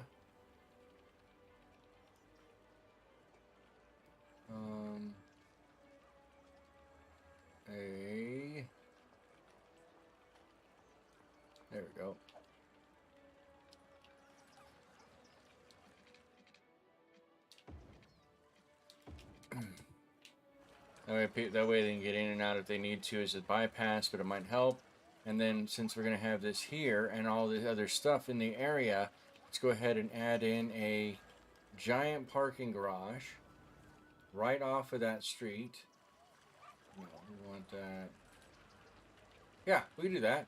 There we go. That way they can get in and out if they need to as a bypass, but it might help. And then since we're going to have this here and all this other stuff in the area, let's go ahead and add in a giant parking garage right off of that street. No, we want that Yeah, we can do that.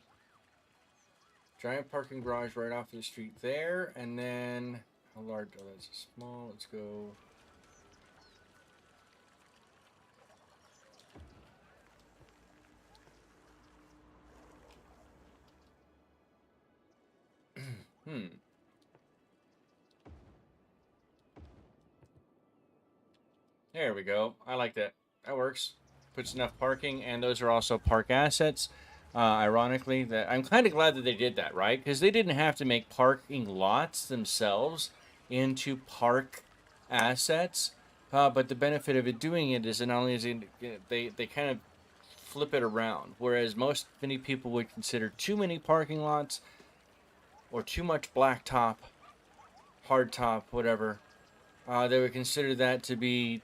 Giant parking garage right off the street there, and then how large? Oh, that's small. Let's go. Hmm. There we go. I like that. That works. Puts enough parking, and those are also park assets. Ironically, that I'm kind of glad that they did that, right? Because they didn't have to make parking lots themselves into park assets. But the benefit of it doing it is that not only is they kind of flip it around, whereas many people would consider too many parking lots or too much blacktop, hardtop, whatever. They would consider that to be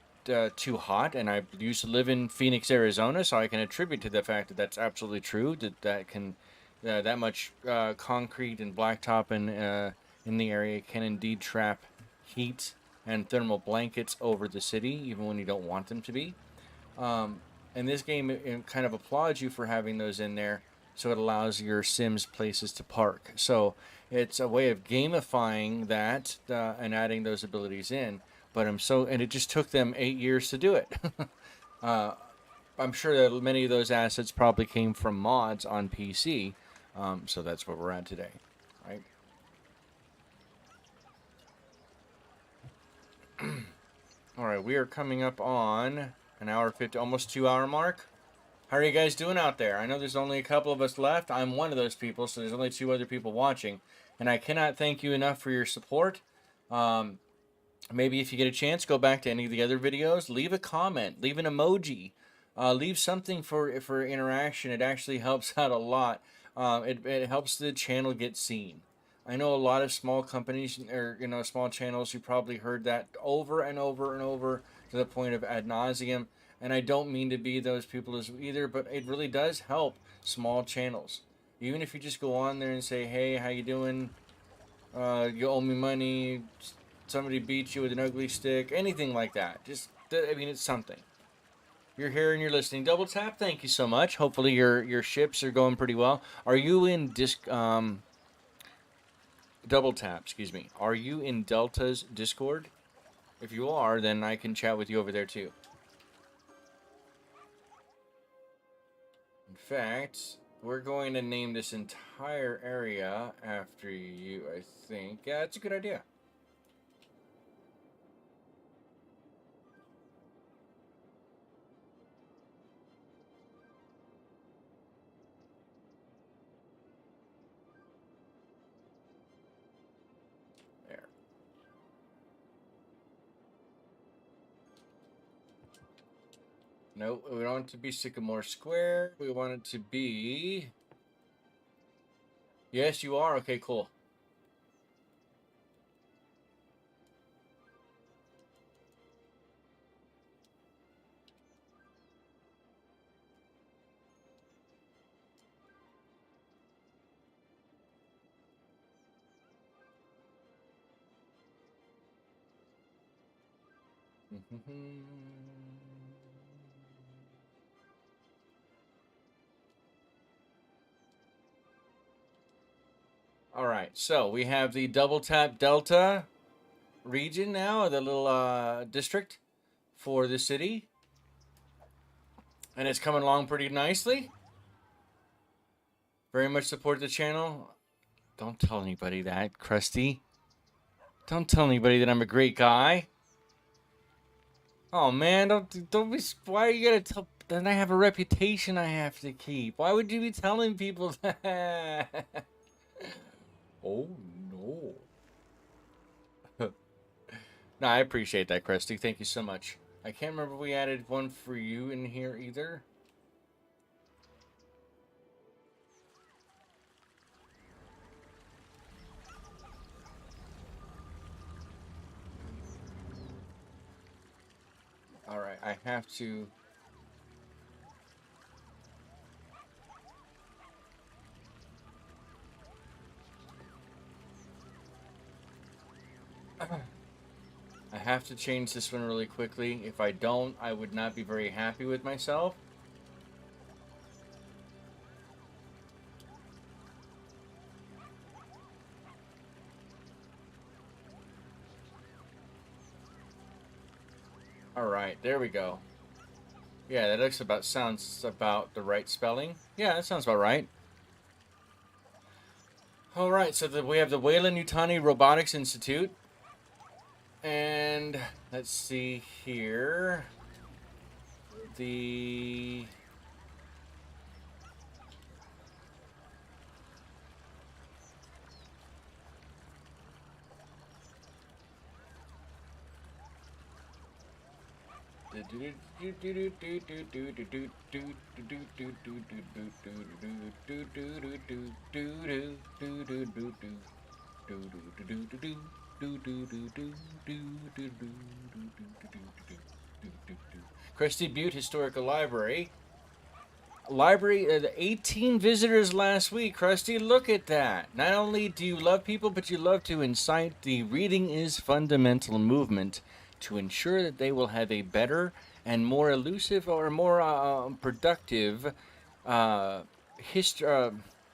too hot, and I used to live in Phoenix, Arizona, so I can attribute to the fact that that's absolutely true. That much concrete and blacktop in the area can indeed trap heat and thermal blankets over the city, even when you don't want them to be. Um, and this game it kind of applauds you for having those in there, so it allows your Sims places to park. So it's a way of gamifying that and adding those abilities in. And it just took them 8 years to do it. uh, I'm sure that many of those assets probably came from mods on PC. So that's where we're at today, right? All right, we are coming up on an hour 50, almost 2 hour mark. How are you guys doing out there? I know there's only a couple of us left. I'm one of those people, so there's only two other people watching. And I cannot thank you enough for your support. Um, Maybe if you get a chance, go back to any of the other videos, leave a comment, leave an emoji, leave something for interaction. It actually helps out a lot. It helps the channel get seen. I know a lot of small companies or small channels. You probably heard that over and over and over to the point of ad nauseum. And I don't mean to be those people as either, but it really does help small channels. Even if you just go on there and say, "Hey, how you doing? You owe me money. Somebody beat you with an ugly stick," anything like that. I mean, it's something. You're here and you're listening. Double tap. Thank you so much. Hopefully your ships are going pretty well. Are you in double tap? Excuse me. Are you in Delta's Discord? If you are, then I can chat with you over there too. In fact, we're going to name this entire area after you. I think. Yeah, it's a good idea. There. No, we don't want it to be Sycamore Square. We want it to be. Yes, you are. Okay, cool. All right, so we have the double tap Delta region now, the little district for the city, and it's coming along pretty nicely. Very much support the channel. Don't tell anybody that, Krusty. Don't tell anybody that I'm a great guy. Oh man, don't be. Why are you gonna tell? Then I have a reputation I have to keep. Why would you be telling people that? Oh no. No, I appreciate that, Krusty. Thank you so much. I can't remember if we added one for you in here either. All right, I have to. I have to change this one really quickly. If I don't, I would not be very happy with myself. All right, there we go. Yeah, that sounds about the right spelling. Yeah, that sounds about right. All right, so we have the Wayland Yutani Robotics Institute, and let's see here. The Cresty Butte Historical Library. The 18 visitors last week. Krusty, look at that. Not only do you love people, but you love to incite the reading is fundamental movement to ensure that they will have a better and more elusive or more productive uh, hist- uh,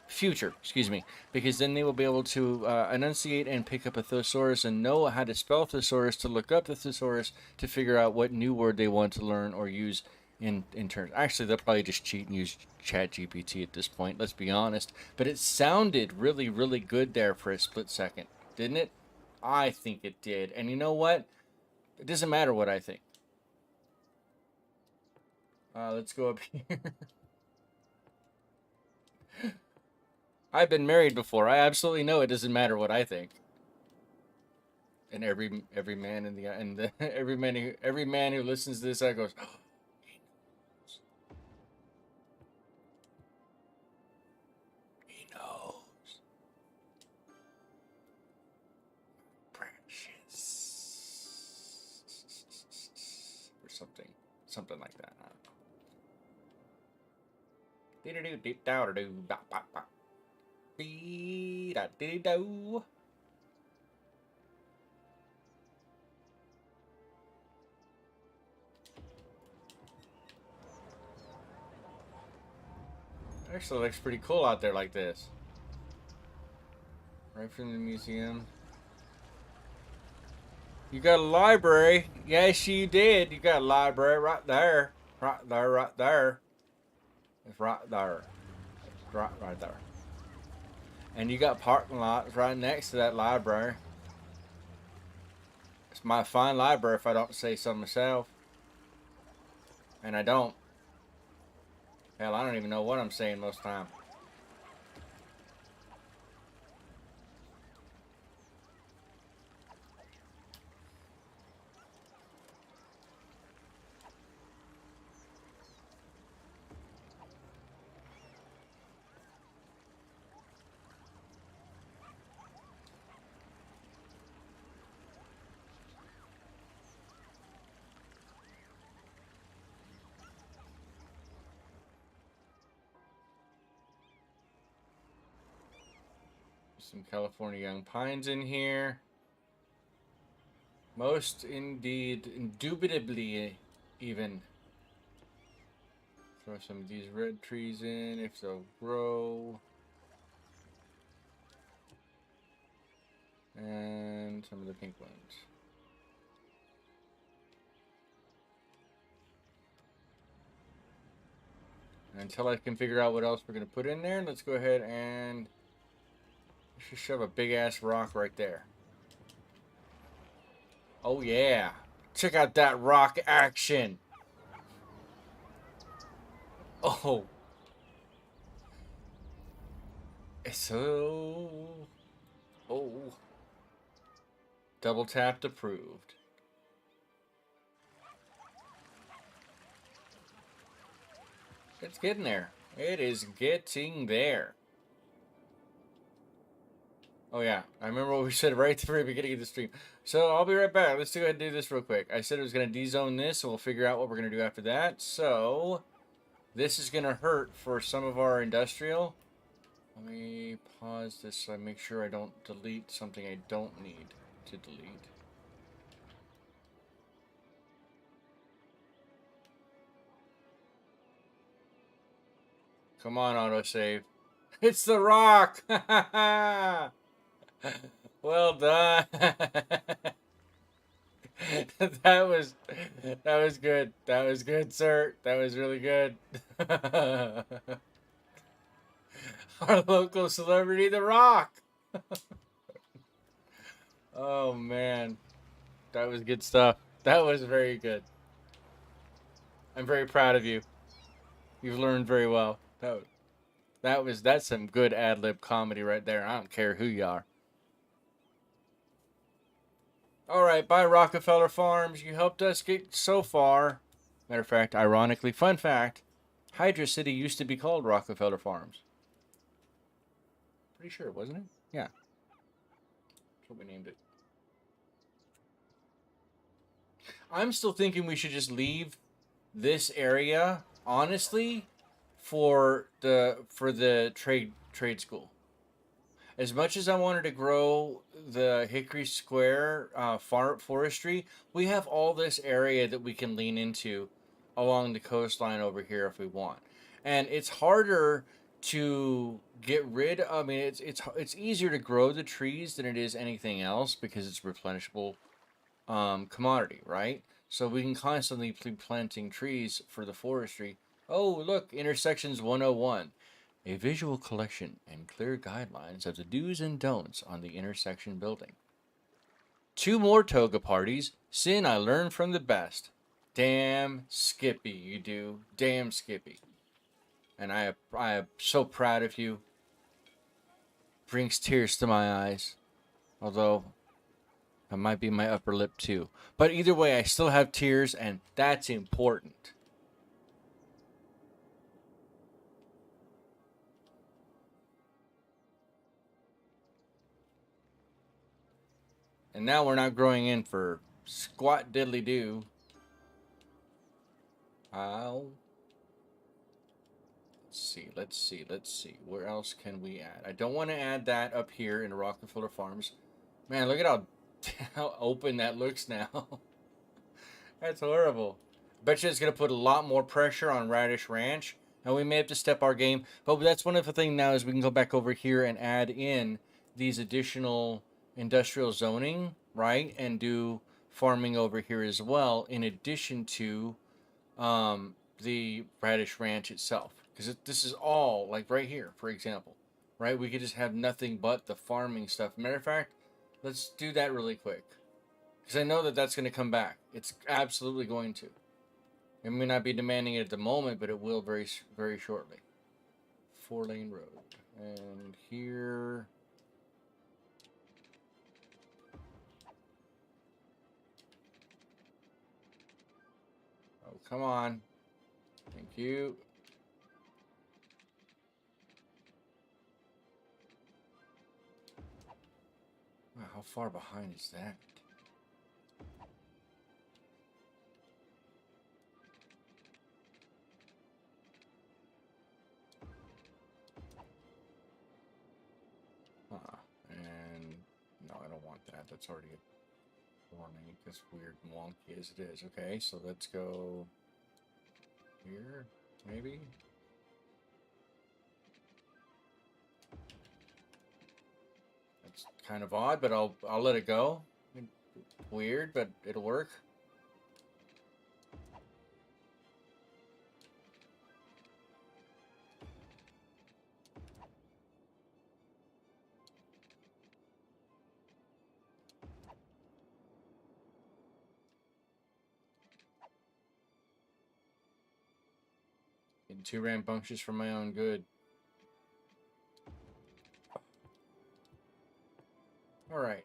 future, excuse me, because then they will be able to enunciate and pick up a thesaurus and know how to spell thesaurus, to look up the thesaurus, to figure out what new word they want to learn or use in terms. Actually, they'll probably just cheat and use Chat GPT at this point. Let's be honest. But it sounded really, really good there for a split second, didn't it? I think it did. And you know what? It doesn't matter what I think. Let's go up here. I've been married before. I absolutely know it doesn't matter what I think. And every man in the every man who listens to this, I goes, oh, he knows. Precious. Or something like that. Actually looks pretty cool out there like this. Right from the museum. You got a library. Yes, you did. You got a library right there. Right there, right there. It's right there. It's right there. And you got parking lots right next to that library. It's my fine library if I don't say so myself. And I don't. Hell, I don't even know what I'm saying most of the time. Some California young pines in here. Most indeed, indubitably even. Throw some of these red trees in if they'll grow. And some of the pink ones. Until I can figure out what else we're going to put in there, let's go ahead and just shove a big ass rock right there. Oh yeah. Check out that rock action. Oh. It's so... Oh. Double tapped approved. It's getting there. It is getting there. Oh yeah, I remember what we said right at the very beginning of the stream. So I'll be right back. Let's go ahead and do this real quick. I said it was going to de-zone this, and we'll figure out what we're going to do after that. So this is going to hurt for some of our industrial. Let me pause this so I make sure I don't delete something I don't need to delete. Come on, autosave. It's the rock! Well done. that was that was good. That was good, sir. That was really good. Our local celebrity, The Rock. Oh man, that was good stuff. That was very good. I'm very proud of you. You've learned very well. That's some good ad lib comedy right there. I don't care who you are. All right, bye Rockefeller Farms. You helped us get so far. Matter of fact, ironically, fun fact: Hydra City used to be called Rockefeller Farms. Pretty sure, wasn't it? Yeah, that's what we named it. I'm still thinking we should just leave this area, honestly, for the trade school. As much as I wanted to grow the Hickory Square forestry, we have all this area that we can lean into along the coastline over here if we want. And it's harder to get rid of, I mean, it's easier to grow the trees than it is anything else because it's replenishable commodity, right? So we can constantly be planting trees for the forestry. Oh, look, intersections 101. A visual collection and clear guidelines of the do's and don'ts on the intersection building. 2 more toga parties. Sin I learned from the best. Damn Skippy, you do. Damn Skippy. And I am so proud of you. Brings tears to my eyes. Although that might be my upper lip too. But either way, I still have tears, and that's important. And now we're not growing in for squat diddly do. Ow. Let's see. Where else can we add? I don't want to add that up here in Rockefeller Farms. Man, look at how open that looks now. That's horrible. Bet you it's going to put a lot more pressure on Radish Ranch, and we may have to step our game. But that's one of the things now is we can go back over here and add in these additional industrial zoning, right? And do farming over here as well, in addition to the Radish Ranch itself. Because this is all, like right here, for example, right? We could just have nothing but the farming stuff. Matter of fact, let's do that really quick. Because I know that that's going to come back. It's absolutely going to. It may not be demanding it at the moment, but it will very, very shortly. 4-lane road. And here... Oh, come on. Thank you. Wow, how far behind is that? And no, I don't want that. That's already a warning. It's weird and wonky as it is. Okay, so let's go here, maybe. That's kind of odd, but I'll let it go. Weird, but it'll work. Getting too rambunctious for my own good. All right.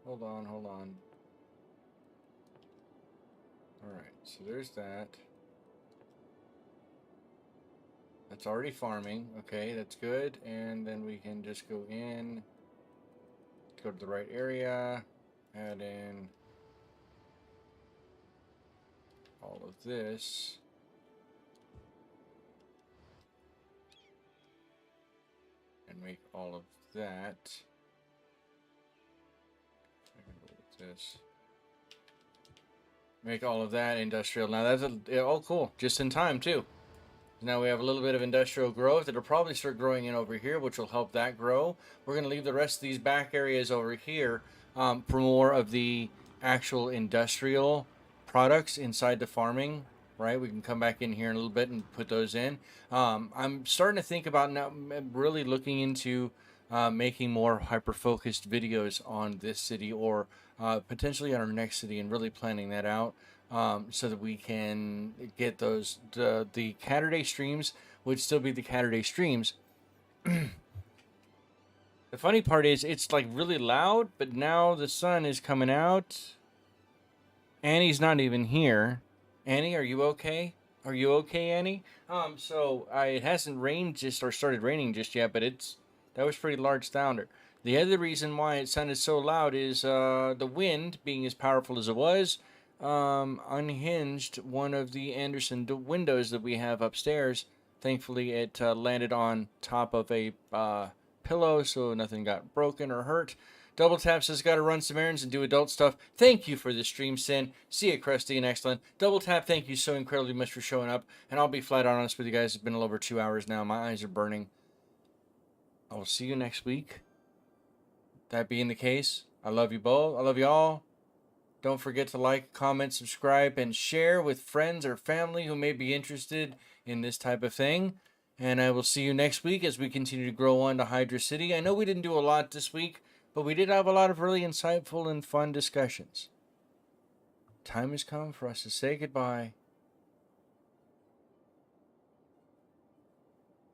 Hold on. All right. So there's that. That's already farming. Okay, that's good. And then we can just go in, go to the right area, add in all of this. And make all of that. This. Make all of that industrial. Now that's oh cool, just in time too. Now we have a little bit of industrial growth. It'll probably start growing in over here, which will help that grow. We're going to leave the rest of these back areas over here for more of the actual industrial products inside the farming, right? We can come back in here in a little bit and put those in. I'm starting to think about now really looking into making more hyper-focused videos on this city or potentially on our next city and really planning that out. So that we can get those the Caturday streams would still be the Caturday streams. The funny part is it's like really loud, but now the sun is coming out. Annie's not even here. Annie, are you okay? Are you okay, Annie? So it hasn't rained just or started raining just yet, but that was pretty large thunder. The other reason why it sounded so loud is the wind being as powerful as it was. Unhinged one of the Anderson windows that we have upstairs. Thankfully, it landed on top of a pillow, so nothing got broken or hurt. Double Tap says, gotta run some errands and do adult stuff. Thank you for the stream, Sin. See you, Krusty and Excellent. Double Tap, thank you so incredibly much for showing up. And I'll be flat out honest with you guys. It's been a little over 2 hours now. My eyes are burning. I will see you next week. That being the case, I love you both. I love you all. Don't forget to like, comment, subscribe, and share with friends or family who may be interested in this type of thing. And I will see you next week as we continue to grow on to Hydra City. I know we didn't do a lot this week, but we did have a lot of really insightful and fun discussions. Time has come for us to say goodbye.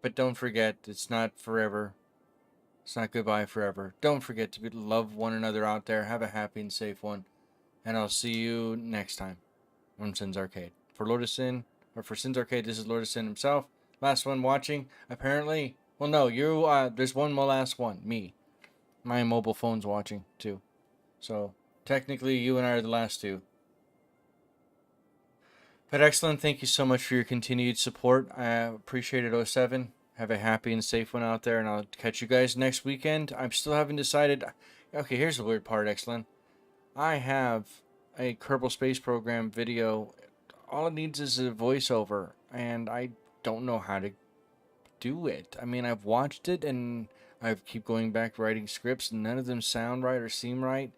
But don't forget, it's not forever. It's not goodbye forever. Don't forget to love one another out there. Have a happy and safe one. And I'll see you next time on Sin's Arcade. For Lord Sin, or for Sin's Arcade, this is Lord Sin himself. Last one watching, apparently. Well, no, there's one more last one. Me. My mobile phone's watching, too. So, technically, you and I are the last two. But excellent, thank you so much for your continued support. I appreciate it, 07. Have a happy and safe one out there, and I'll catch you guys next weekend. I'm still haven't decided. Okay, here's the weird part, excellent. I have a Kerbal Space Program video. All it needs is a voiceover, and I don't know how to do it. I mean, I've watched it, and I keep going back writing scripts, and none of them sound right or seem right.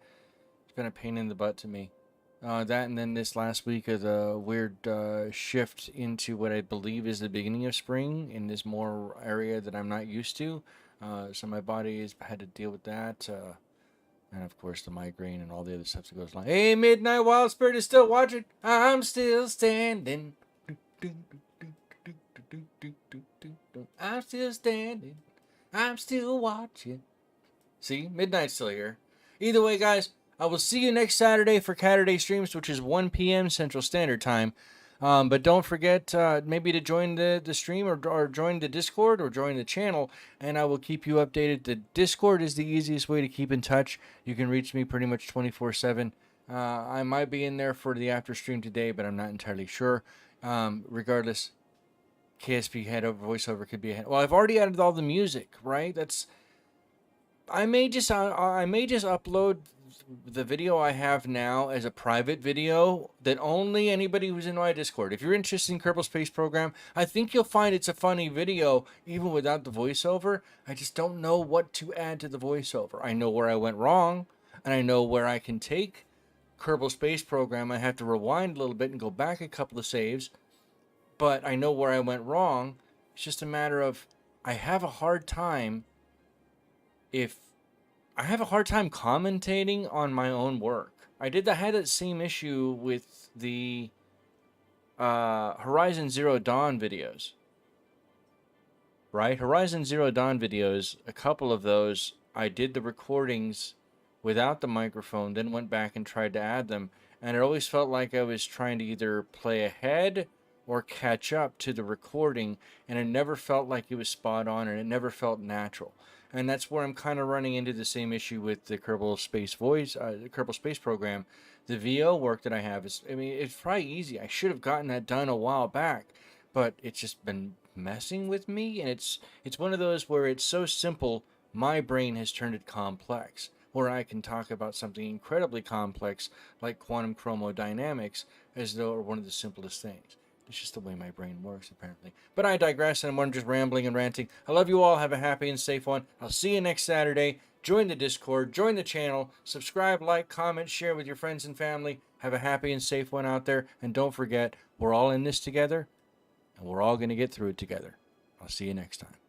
It's been a pain in the butt to me. That, and then this last week of the weird shift into what I believe is the beginning of spring in this more area that I'm not used to. So my body has had to deal with that. And of course the migraine and all the other stuff that goes along. Hey, Midnight Wild Spirit is still watching. I'm still standing. I'm still standing. I'm still watching. See, Midnight's still here. Either way, guys, I will see you next Saturday for Caturday streams, which is 1 p.m. Central Standard Time. But don't forget maybe to join the stream or join the Discord or join the channel, and I will keep you updated. The Discord is the easiest way to keep in touch. You can reach me pretty much 24/7. I might be in there for the after stream today, but I'm not entirely sure. Regardless, KSP head over voiceover could be ahead. Well, I've already added all the music, right? I may just upload the video I have now as a private video that only anybody who's in my Discord. If you're interested in Kerbal Space Program, I think you'll find it's a funny video even without the voiceover. I just don't know what to add to the voiceover. I know where I went wrong, and I know where I can take Kerbal Space Program. I have to rewind a little bit and go back a couple of saves, but I know where I went wrong. It's just a matter of I have a hard time commentating on my own work. I had that same issue with the Horizon Zero Dawn videos. Right? Horizon Zero Dawn videos, a couple of those, I did the recordings without the microphone, then went back and tried to add them, and it always felt like I was trying to either play ahead or catch up to the recording, and it never felt like it was spot on, and it never felt natural. And that's where I'm kind of running into the same issue with the Kerbal Space Kerbal Space Program. The VO work that I have it's probably easy. I should have gotten that done a while back, but it's just been messing with me, and it's one of those where it's so simple, my brain has turned it complex, where I can talk about something incredibly complex like quantum chromodynamics as though it were one of the simplest things. It's just the way my brain works, apparently. But I digress, and I'm more just rambling and ranting. I love you all. Have a happy and safe one. I'll see you next Saturday. Join the Discord. Join the channel. Subscribe, like, comment, share with your friends and family. Have a happy and safe one out there. And don't forget, we're all in this together, and we're all going to get through it together. I'll see you next time.